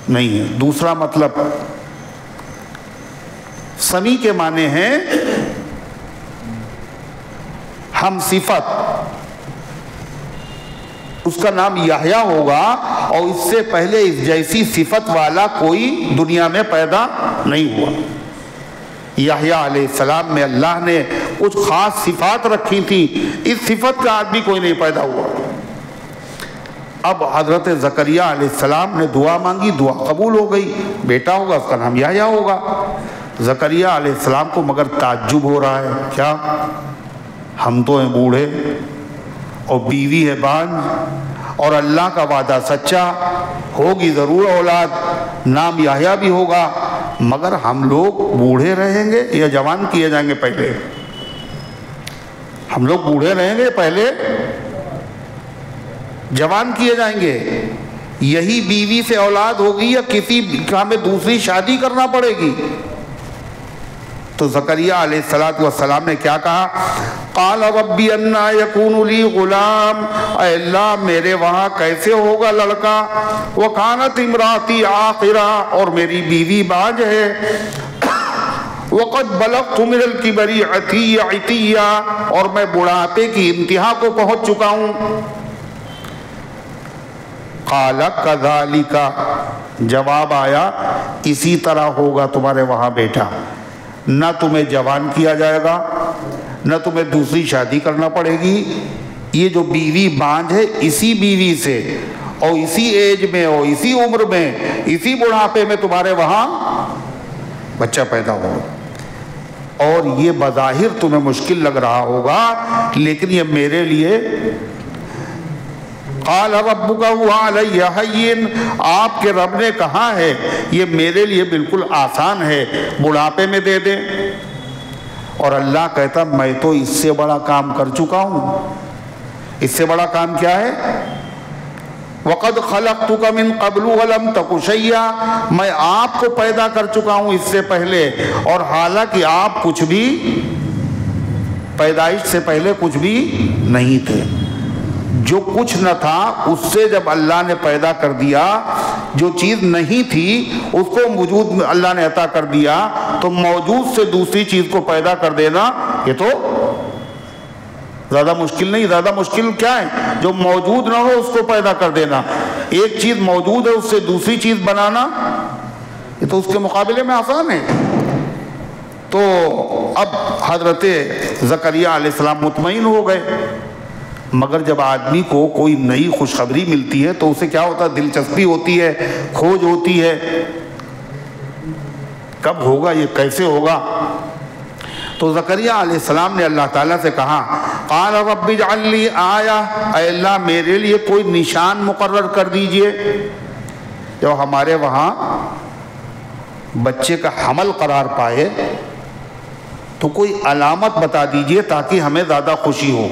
نہیں ہے. دوسرا مطلب سمی کے معنی ہیں ہم صفت. اس کا نام یحییٰ ہوگا اور اس سے پہلے اس جیسی صفت والا کوئی دنیا میں پیدا نہیں ہوا. یحییٰ علیہ السلام میں اللہ نے کچھ خاص صفات رکھی تھی، اس صفت کا آدمی کوئی نہیں پیدا ہوا. اب حضرت زکریا علیہ السلام نے دعا مانگی، دعا قبول ہو گئی. بیٹا ہوگا، اس کا نام یحییٰ ہوگا. زکریا علیہ السلام کو مگر تعجب ہو رہا ہے. کیا؟ ہم تو ہیں بوڑھے اور بیوی ہے بانجھ، اور اللہ کا وعدہ سچا، ہوگی ضرور اولاد، نام یحییٰ بھی ہوگا، مگر ہم لوگ بوڑھے رہیں گے یا جوان کیے جائیں گے پہلے؟ ہم لوگ بوڑھے رہیں گے پہلے جوان کیے جائیں گے؟ یہی بیوی سے اولاد ہوگی یا کسی کا ہمیں دوسری شادی کرنا پڑے گی؟ تو زکریا علیہ السلام نے کیا کہا؟ قال ربی انا یکون لی غلام، اے اللہ میرے وہاں کیسے ہوگا لڑکا؟ وکانت امراتی عاقرا، اور میری بیوی باج ہے. وقد بلغت من الکبر عتیہ، اور میں بڑھاپے کی انتہا کو پہنچ چکا ہوں. قال کذالک، جواب آیا اسی طرح ہوگا تمہارے وہاں بیٹا. نہ تمہیں جوان کیا جائے گا، نہ تمہیں دوسری شادی کرنا پڑے گی. یہ جو بیوی بانجھ ہے اسی بیوی سے اور اسی ایج میں اور اسی عمر میں اسی بڑھاپے میں تمہارے وہاں بچہ پیدا ہوگا. اور یہ بظاہر تمہیں مشکل لگ رہا ہوگا لیکن یہ میرے لیے قال ربک هو علی ہین، آپ کے رب نے کہا ہے یہ میرے لیے بالکل آسان ہے، بڑھاپے میں دے دیں. اور اللہ کہتا میں تو اس سے بڑا کام کر چکا ہوں. اس سے بڑا کام کیا ہے؟ وَقَدْ خَلَقْتُكَ مِن قَبْلُ وَلَمْ تَكُ شَيْئًا، میں آپ کو پیدا کر چکا ہوں اس سے پہلے، اور حالانکہ آپ کچھ بھی پیدائش سے پہلے کچھ بھی نہیں تھے. جو کچھ نہ تھا اس سے جب اللہ نے پیدا کر دیا، جو چیز نہیں تھی اس کو وجود اللہ نے عطا کر دیا، تو موجود سے دوسری چیز کو پیدا کر دینا یہ تو زیادہ مشکل نہیں. زیادہ مشکل کیا ہے؟ جو موجود نہ ہو اس کو پیدا کر دینا. ایک چیز موجود ہے اس سے دوسری چیز بنانا یہ تو اس کے مقابلے میں آسان ہے. تو اب حضرت زکریا علیہ السلام مطمئن ہو گئے. مگر جب آدمی کو کوئی نئی خوشخبری ملتی ہے تو اسے کیا ہوتا ہے؟ دلچسپی ہوتی ہے، کھوج ہوتی ہے، کب ہوگا یہ، کیسے ہوگا. تو زکریا علیہ السلام نے اللہ تعالیٰ سے کہا قال رب اجعل لی آیہ، اے اللہ میرے لیے کوئی نشان مقرر کر دیجئے۔ جو ہمارے وہاں بچے کا حمل قرار پائے تو کوئی علامت بتا دیجئے تاکہ ہمیں زیادہ خوشی ہو۔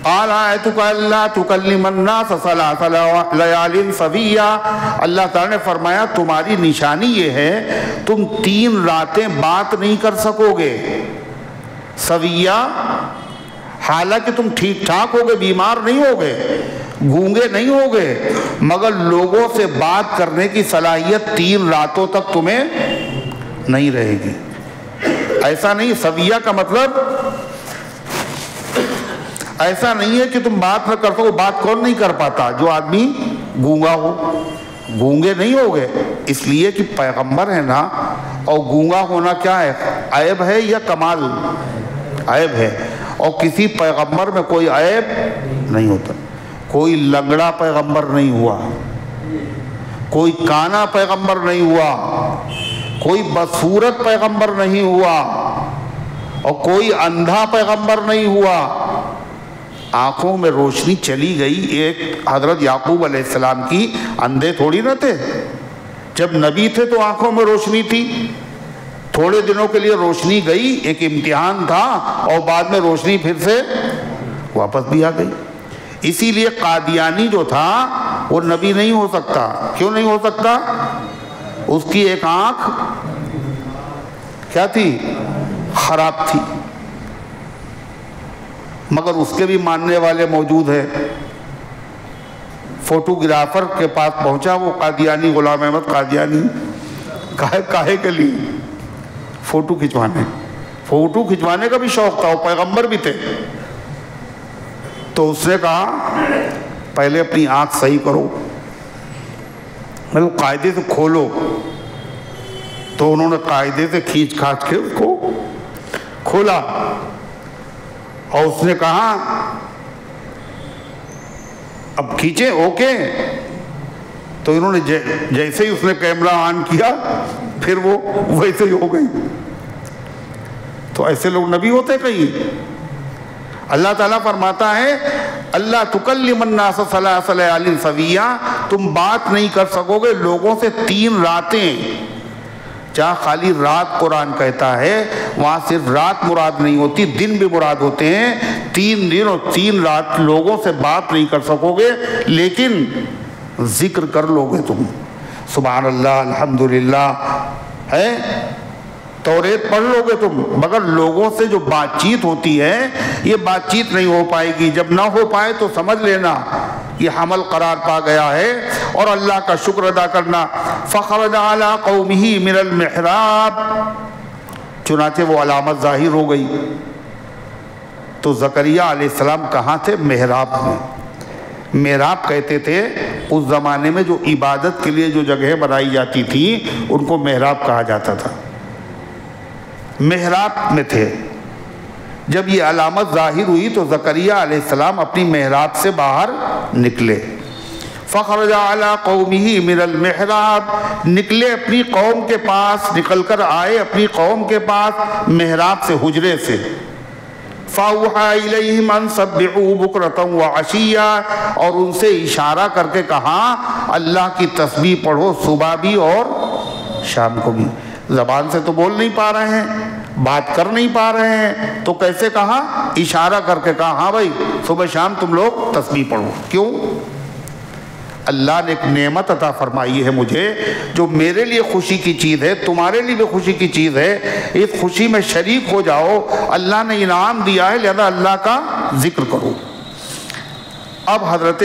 قال آیتک اللہ تکلم الناس ثلاث لیال سویا، اللہ تعالیٰ نے فرمایا تمہاری نشانی یہ ہے تم 3 راتیں بات نہیں کر سکو گے سویا، حالانکہ تم ٹھیک ٹھاک ہوگے، بیمار نہیں ہوگے، گونگے نہیں ہوگے، مگر لوگوں سے بات کرنے کی صلاحیت 3 راتوں تک تمہیں نہیں رہے گی۔ ایسا نہیں، سویا کا مطلب ایسا نہیں ہے کہ تم بات نہ کر سکو۔ بات کون نہیں کر پاتا؟ جو آدمی گونگا ہو۔ گونگے نہیں ہوگے اس لیے کہ پیغمبر ہے نا، اور گونگا ہونا کیا ہے؟ عیب ہے یا کمال؟ عیب ہے، اور کسی پیغمبر میں کوئی عیب نہیں ہوتا۔ کوئی لنگڑا پیغمبر نہیں ہوا، کوئی کانا پیغمبر نہیں ہوا، کوئی بدصورت پیغمبر نہیں ہوا، اور کوئی اندھا پیغمبر نہیں ہوا۔ آنکھوں میں روشنی چلی گئی، ایک حضرت یعقوب علیہ السلام کی، اندھے تھوڑی نہ تھے، جب نبی تھے تو آنکھوں میں روشنی تھی، تھوڑے دنوں کے لیے روشنی گئی، ایک امتحان تھا، اور بعد میں روشنی پھر سے واپس بھی آ گئی۔ اسی لیے قادیانی جو تھا وہ نبی نہیں ہو سکتا۔ کیوں نہیں ہو سکتا؟ اس کی ایک آنکھ کیا تھی؟ خراب تھی، مگر اس کے بھی ماننے والے موجود ہیں۔ فوٹوگرافر کے پاس پہنچا وہ قادیانی، غلام احمد قادیانی، کاہے کے لیے؟ فوٹو کھنچوانے کا بھی شوق تھا، وہ پیغمبر بھی تھے۔ تو اس نے کہا پہلے اپنی آنکھ صحیح کرو، مطلب قاعدے سے کھولو۔ تو انہوں نے قاعدے سے کھینچ کھانچ کے اس کو کھولا، اور اس نے کہا اب کھینچے اوکے۔ تو انہوں نے جیسے ہی اس نے کیمرہ آن کیا پھر وہ ویسے ہی ہو گئی۔ تو ایسے لوگ نبی ہوتے کہیں؟ اللہ تعالیٰ فرماتا ہے اللہ تکلم الناس ثلاث لیال سویا، تم بات نہیں کر سکو گے لوگوں سے 3 راتیں۔ جہاں خالی رات قرآن کہتا ہے وہاں صرف رات مراد نہیں ہوتی، دن بھی مراد ہوتے ہیں۔ 3 دن اور 3 رات لوگوں سے بات نہیں کر سکو گے، لیکن ذکر کر لو گے تم، سبحان اللہ الحمدللہ ہے، توریت پڑھ لو گے تم، مگر لوگوں سے جو بات چیت ہوتی ہے یہ بات چیت نہیں ہو پائے گی۔ جب نہ ہو پائے تو سمجھ لینا یہ حمل قرار پا گیا ہے، اور اللہ کا شکر ادا کرنا۔ فخرج علی قومہ من المحراب، چنانچہ وہ علامت ظاہر ہو گئی۔ تو زکریا علیہ السلام کہاں تھے؟ محراب میں۔ محراب کہتے تھے اس زمانے میں جو عبادت کے لیے جو جگہ بنائی جاتی تھی ان کو محراب کہا جاتا تھا۔ محراب میں تھے۔ جب یہ علامت ظاہر ہوئی تو زکریا علیہ السلام اپنی محراب سے باہر نکلے۔ فخرج علی قومہ من المحراب، نکلے اپنی قوم کے پاس، نکل کر آئے اپنی قوم کے پاس محراب سے، حجرے سے۔ فَأَوْحَىٰ إِلَيْهِمْ أَن سَبِّحُوا بُكْرَةً وَعَشِيًّا، اور ان سے اشارہ کر کے کہا اللہ کی تسبیح پڑھو صبح بھی اور شام کو بھی۔ زبان سے تو بول نہیں پا رہے ہیں، بات کر نہیں پا رہے ہیں، تو کیسے کہا؟ اشارہ کر کے کہا ہاں بھائی صبح شام تم لوگ تسبیح پڑھو۔ کیوں؟ اللہ نے ایک نعمت عطا فرمائی ہے مجھے، جو میرے لیے خوشی کی چیز ہے، تمہارے لیے بھی خوشی کی چیز ہے، اس خوشی میں شریک ہو جاؤ۔ اللہ نے انعام دیا ہے، لہذا اللہ کا ذکر کرو۔ اب حضرت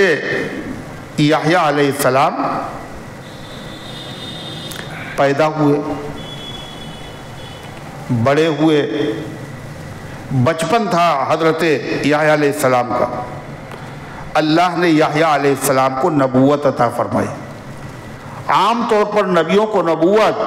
یحییٰ علیہ السلام پیدا ہوئے، بڑے ہوئے، بچپن تھا حضرت یحییٰ علیہ السلام کا۔ اللہ نے یحییٰ علیہ السلام کو نبوت عطا فرمائی۔ عام طور پر نبیوں کو نبوت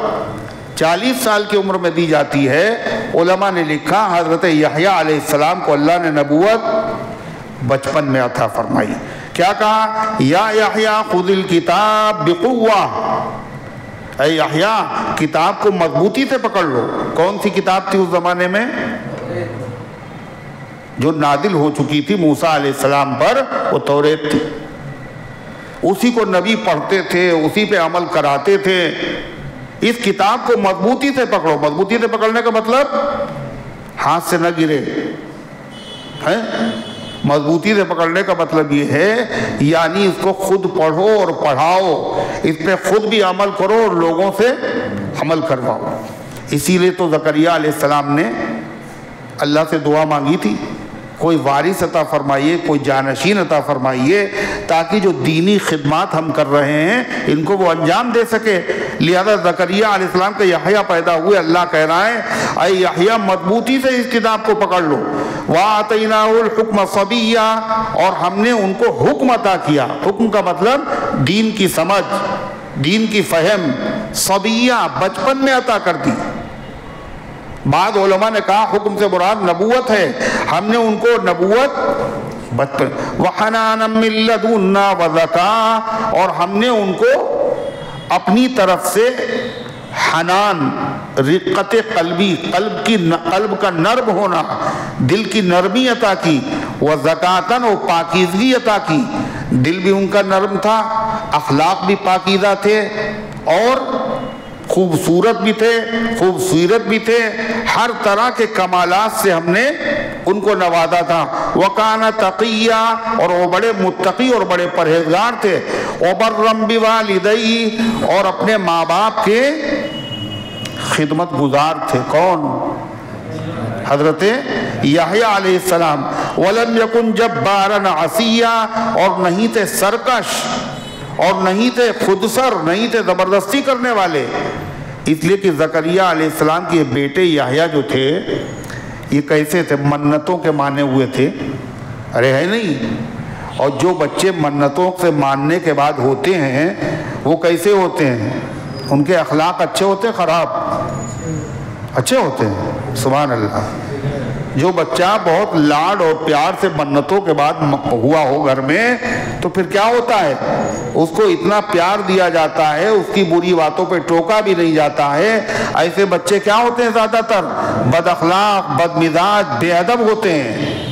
40 سال کی عمر میں دی جاتی ہے۔ علماء نے لکھا حضرت یحییٰ علیہ السلام کو اللہ نے نبوت بچپن میں عطا فرمائی۔ کیا کہا؟ یا یحییٰ خذ الکتاب بقوہ، اے یحییٰ کتاب کو مضبوطی سے پکڑ لو۔ کون سی کتاب تھی اس زمانے میں؟ جو نازل ہو چکی تھی موسیٰ علیہ السلام پر، وہ توریت تھی۔ اسی کو نبی پڑھتے تھے، اسی پہ عمل کراتے تھے۔ اس کتاب کو مضبوطی سے پکڑو۔ مضبوطی سے پکڑنے کا مطلب ہاتھ سے نہ گرے، ہے؟ مضبوطی سے پکڑنے کا مطلب یہ ہے یعنی اس کو خود پڑھو اور پڑھاؤ، اس پہ خود بھی عمل کرو اور لوگوں سے عمل کرواؤ۔ اسی لیے تو زکریا علیہ السلام نے اللہ سے دعا مانگی تھی، کوئی وارث عطا فرمائیے، کوئی جانشین عطا فرمائیے، تاکہ جو دینی خدمات ہم کر رہے ہیں ان کو وہ انجام دے سکے۔ لہذا زکریا علیہ السلام کے یحییٰ پیدا ہوئے، اللہ کہہ رہا ہے اے یحییٰ مضبوطی سے اس کتاب کو پکڑ لو۔ وَآتَيْنَاهُ الْحُكْمَ صَبِيًّا، اور ہم نے ان کو حکم عطا کیا۔ حکم کا مطلب دین کی سمجھ، دین کی فہم، صبیہ بچپن میں عطا کر دی۔ بعض علماء نے کہا حکم سے مراد نبوت ہے، ہم نے ان کو نبوت بچپن۔ وَحَنَانًا مِّن لَّدُنَّا وَزَكَاةً، اور ہم نے ان کو اپنی طرف سے حنان، رقت قلبی، قلب کا نرم ہونا، دل کی نرمی عطا کی، وَزَكَاةً، اور پاکیزگی عطا کی۔ دل بھی ان کا نرم تھا، اخلاق بھی پاکیزہ تھے، اور خوبصورت بھی تھے، خوبصورت بھی تھے، ہر طرح کے کمالات سے ہم نے ان کو نوازا تھا۔ وَكَانَ تَقِيًّا، اور وہ بڑے متقی اور بڑے پرہیزگار تھے۔ وَبَرًّا بِوَالِدَيْهِ، اور اپنے ماں باپ کے خدمت گزار تھے۔ کون؟ حضرت یحییٰ علیہ السلام۔ وَلَمْ يَكُنْ جَبَّارًا عَصِيًّا، اور نہیں تھے سرکش، اور نہیں تھے خودسر، نہیں تھے زبردستی کرنے والے۔ اس لیے کہ زکریا علیہ السلام کے بیٹے یحییٰ جو تھے یہ کیسے تھے؟ منتوں کے مانے ہوئے تھے، ارے ہے نہیں؟ اور جو بچے منتوں سے ماننے کے بعد ہوتے ہیں وہ کیسے ہوتے ہیں؟ ان کے اخلاق اچھے ہوتے ہیں خراب؟ اچھے ہوتے ہیں، سبحان اللہ۔ جو بچہ بہت لاڈ اور پیار سے منتوں کے بعد ہوا ہو گھر میں تو پھر کیا ہوتا ہے؟ اس کو اتنا پیار دیا جاتا ہے، اس کی بری باتوں پہ ٹوکا بھی نہیں جاتا ہے۔ ایسے بچے کیا ہوتے ہیں؟ زیادہ تر بد اخلاق، بد مزاج، بے ادب ہوتے ہیں۔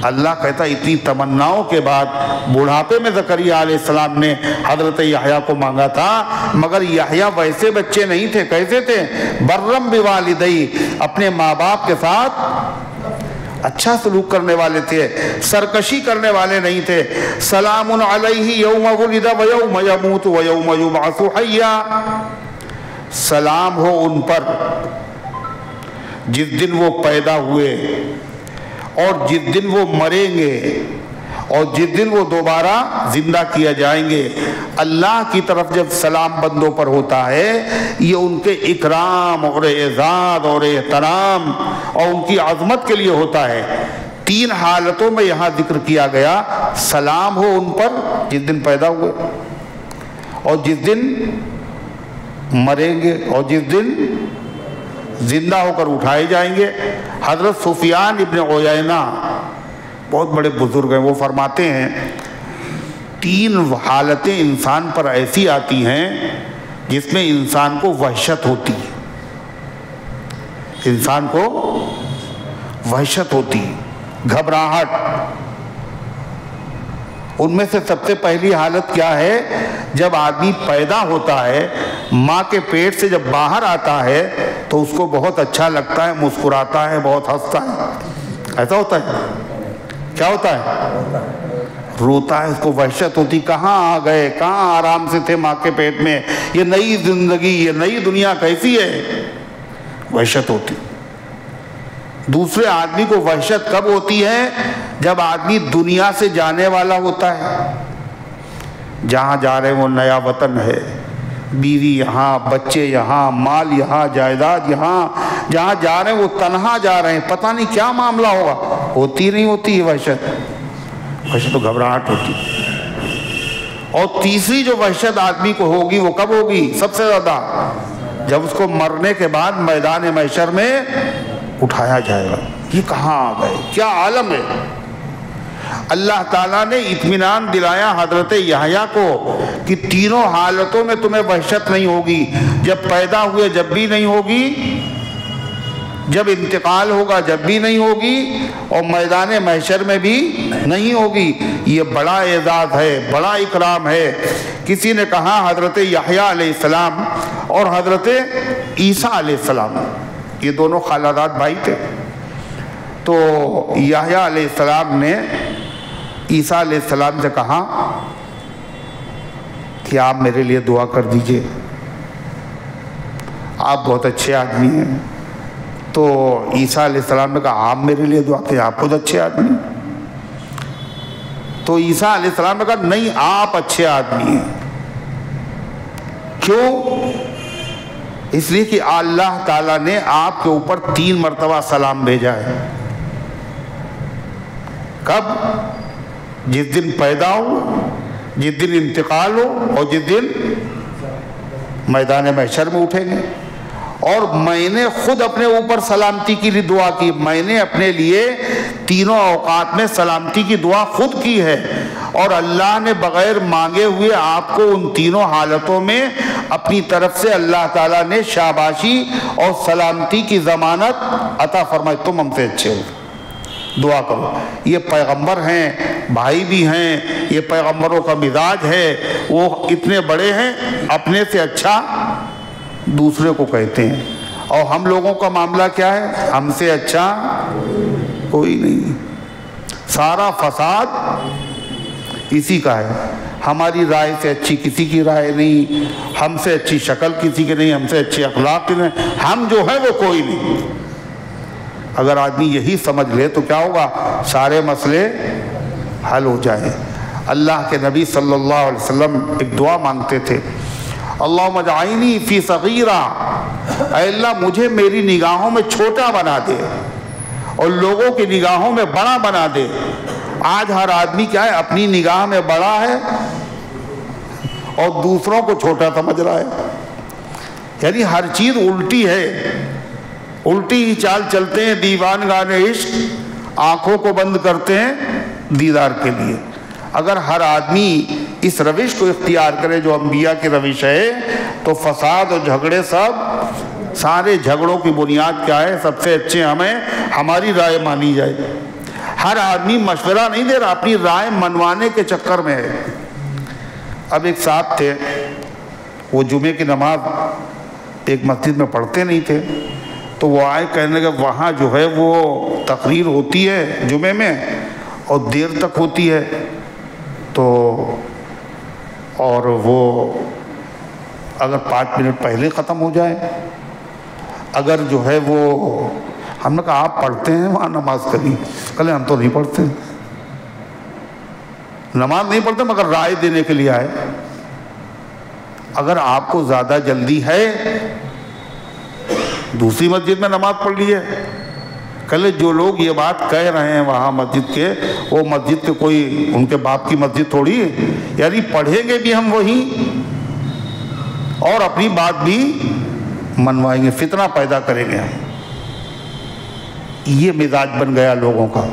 اللہ کہتا اتنی تمناؤں کے بعد بڑھاپے میں زکریا علیہ السلام نے حضرت یحییٰ کو مانگا تھا، مگر یحییٰ ویسے بچے نہیں تھے۔ کیسے تھے؟ برم بوالدی، اپنے ماں باپ کے ساتھ اچھا سلوک کرنے والے تھے، سرکشی کرنے والے نہیں تھے۔ سلام علیہ یوم ولد ویوم یموت ویوم یبعث حیا، سلام ہو ان پر جس دن وہ پیدا ہوئے اور جس دن وہ مریں گے اور جس دن وہ دوبارہ زندہ کیا جائیں گے۔ اللہ کی طرف جب سلام بندوں پر ہوتا ہے یہ ان کے اکرام اور اعزاز اور احترام اور ان کی عظمت کے لیے ہوتا ہے۔ تین حالتوں میں یہاں ذکر کیا گیا، سلام ہو ان پر جس دن پیدا ہوئے اور جس دن مریں گے اور جس دن زندہ ہو کر اٹھائے جائیں گے۔ حضرت سفیان ابن عیینہ بہت بڑے بزرگ ہیں، وہ فرماتے ہیں تین حالتیں انسان پر ایسی آتی ہیں جس میں انسان کو وحشت ہوتی ہے، انسان کو وحشت ہوتی ہے، گھبراہٹ۔ ان میں سے سب سے پہلی حالت کیا ہے؟ جب آدمی پیدا ہوتا ہے، ماں کے پیٹ سے جب باہر آتا ہے تو اس کو بہت اچھا لگتا ہے، مسکراتا ہے، بہت ہنستا ہے، ایسا ہوتا ہے؟ کیا ہوتا ہے؟ روتا ہے، اس کو وحشت ہوتی، کہاں آ گئے، کہاں آرام سے تھے ماں کے پیٹ میں، یہ نئی زندگی، یہ نئی دنیا کیسی ہے؟ وحشت ہوتی۔ دوسرے آدمی کو وحشت کب ہوتی ہے؟ جب آدمی دنیا سے جانے والا ہوتا ہے، جہاں جا رہے ہیں وہ نیا وطن ہے، بیوی یہاں، بچے یہاں، مال یہاں، جائیداد یہاں، جہاں جا رہے ہیں وہ تنہا جا رہے ہیں، پتہ نہیں کیا معاملہ ہوگا، ہوتی نہیں ہوتی ہے وحشت؟ وحشت تو گھبراہٹ ہوتی۔ اور تیسری جو وحشت آدمی کو ہوگی وہ کب ہوگی سب سے زیادہ؟ جب اس کو مرنے کے بعد میدان محشر میں اٹھایا جائے گا، یہ کہاں آ گئے، کیا عالم ہے؟ اللہ تعالیٰ نے اطمینان دلایا حضرت یحییٰ کو کہ تینوں حالتوں میں تمہیں وحشت نہیں ہوگی، جب پیدا ہوئے جب بھی نہیں ہوگی، جب انتقال ہوگا جب بھی نہیں ہوگی، اور میدان محشر میں بھی نہیں ہوگی۔ یہ بڑا اعزاز ہے، بڑا اکرام ہے۔ کسی نے کہا حضرت یحییٰ علیہ السلام اور حضرت عیسیٰ علیہ السلام یہ دونوں خالہ بھائی تھے، تو یحییٰ علیہ السلام نے عیسیٰ علیہ السلام سے کہا کہ آپ میرے لیے دعا کر دیجئے، آپ بہت اچھے آدمی ہیں۔ تو عیسیٰ علیہ السلام نے کہا آپ میرے لیے دعا کریں، آپ خود اچھے آدمی ہیں۔ تو عیسیٰ علیہ السلام نے کہا نہیں، آپ اچھے آدمی ہیں۔ کیوں؟ اس لیے کہ اللہ تعالیٰ نے آپ کے اوپر 3 مرتبہ سلام بھیجا ہے۔ کب؟ جس دن پیدا ہو، جس دن انتقال ہو، اور جس دن میدان محشر میں اٹھیں گے۔ اور میں نے خود اپنے اوپر سلامتی کی دعا کی، میں نے اپنے لیے تینوں اوقات میں سلامتی کی دعا خود کی ہے، اور اللہ نے بغیر مانگے ہوئے آپ کو ان تینوں حالتوں میں اپنی طرف سے اللہ تعالیٰ نے شاباشی اور سلامتی کی ضمانت عطا فرمائی، تم ہم سے اچھے ہو، دعا کرو۔ یہ پیغمبر ہیں، بھائی بھی ہیں، یہ پیغمبروں کا مزاج ہے، وہ اتنے بڑے ہیں، اپنے سے اچھا دوسرے کو کہتے ہیں۔ اور ہم لوگوں کا معاملہ کیا ہے؟ ہم سے اچھا کوئی نہیں، سارا فساد اسی کا ہے۔ ہماری رائے سے اچھی کسی کی رائے نہیں، ہم سے اچھی شکل کسی کی نہیں، ہم سے اچھے اخلاق کی نہیں، ہم جو ہے وہ کوئی نہیں۔ اگر آدمی یہی سمجھ لے تو کیا ہوگا؟ سارے مسئلے حل ہو جائیں۔ اللہ کے نبی صلی اللہ علیہ وسلم ایک دعا مانگتے تھے، اللہم اجعلنی فی صغیرہ، اے اللہ مجھے میری نگاہوں میں چھوٹا بنا دے اور لوگوں کی نگاہوں میں بڑا بنا دے۔ آج ہر آدمی کیا ہے؟ اپنی نگاہ میں بڑا ہے اور دوسروں کو چھوٹا سمجھ رہا ہے، یعنی ہر چیز الٹی ہے، الٹی ہی چال چلتے ہیں دیوان گانے عشق، آنکھوں کو بند کرتے ہیں دیدار کے لیے۔ اگر ہر آدمی اس روش کو اختیار کرے جو انبیاء کی روش ہے، تو فساد اور جھگڑے سارے جھگڑوں کی بنیاد کیا ہے؟ سب سے اچھے ہمیں ہماری رائے مانی جائے۔ ہر آدمی مشورہ نہیں دے رہا، اپنی رائے منوانے کے چکر میں ہے۔ اب ایک صاحب تھے، وہ جمعے کی نماز ایک مسجد میں پڑھتے نہیں تھے، تو وہ آئے کہنے کہ وہاں جو ہے وہ تقریر ہوتی ہے جمعے میں اور دیر تک ہوتی ہے، تو اور وہ اگر 5 منٹ پہلے ختم ہو جائے، اگر جو ہے وہ، ہم نے کہا آپ پڑھتے ہیں وہاں نماز کبھی؟ کہلے ہم تو نہیں پڑھتے، نماز نہیں پڑھتے مگر رائے دینے کے لیے آئے۔ اگر آپ کو زیادہ جلدی ہے دوسری مسجد میں نماز پڑھ لیجیے۔ کہلے جو لوگ یہ بات کہہ رہے ہیں وہاں مسجد کے، وہ مسجد کے کوئی ان کے باپ کی مسجد تھوڑی ہے، یعنی پڑھیں گے بھی ہم وہی اور اپنی بات بھی منوائیں گے، فتنہ پیدا کریں گے ہم۔ یہ مزاج بن گیا لوگوں کا،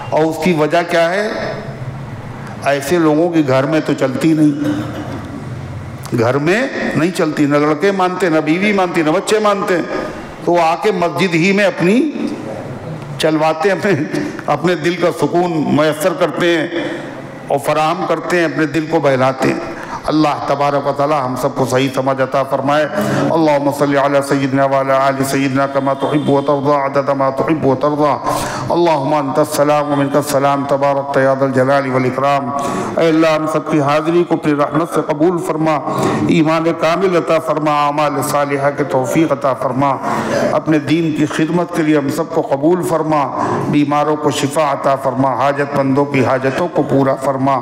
اور اس کی وجہ کیا ہے؟ ایسے لوگوں کی گھر میں تو چلتی نہیں، گھر میں نہیں چلتی، نہ لڑکے مانتے، نہ بیوی مانتی، نہ بچے مانتے، تو وہ آ کے مسجد ہی میں اپنی چلواتے ہیں، اپنے دل کا سکون میسر کرتے ہیں اور فراہم کرتے ہیں، اپنے دل کو بہلاتے ہیں۔ اللہ تبارک و تعالی ہم سب کو صحیح سمجھ عطا فرمائے۔ اللہم صلی علی سیدنا وعلی آل سیدنا کما تحب و ترضى عدد ما تحب و ترضى اللہم انت السلام ومنک السلام تبارک یا ذا الجلال والاکرام۔ اے اللہ ہم سب کی حاضری کو اپنی رحمت سے قبول فرما، ایمان کامل عطا فرما، اعمال صالحہ کے توفیق عطا فرما، اپنے دین کی خدمت کے لیے ہم سب کو قبول فرما، بیماروں کو شفا عطا فرما، حاجت مندوں کی حاجتوں کو پورا فرما۔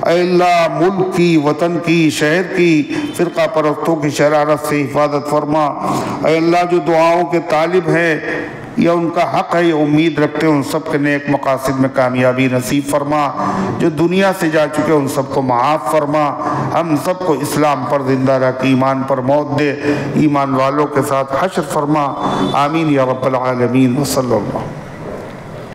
اے اللہ ملک کی، وطن کی، شہر کی فرقہ پرستوں کی شرارت سے حفاظت فرما۔ اے اللہ جو دعاؤں کے طالب ہیں یا ان کا حق ہے، یہ امید رکھتے ہیں، ان سب کے نیک مقاصد میں کامیابی نصیب فرما۔ جو دنیا سے جا چکے ان سب کو معاف فرما، ہم سب کو اسلام پر زندہ رکھ، ایمان پر موت دے، ایمان والوں کے ساتھ حشر فرما۔ آمین یا رب العالمین، وصلی اللہ۔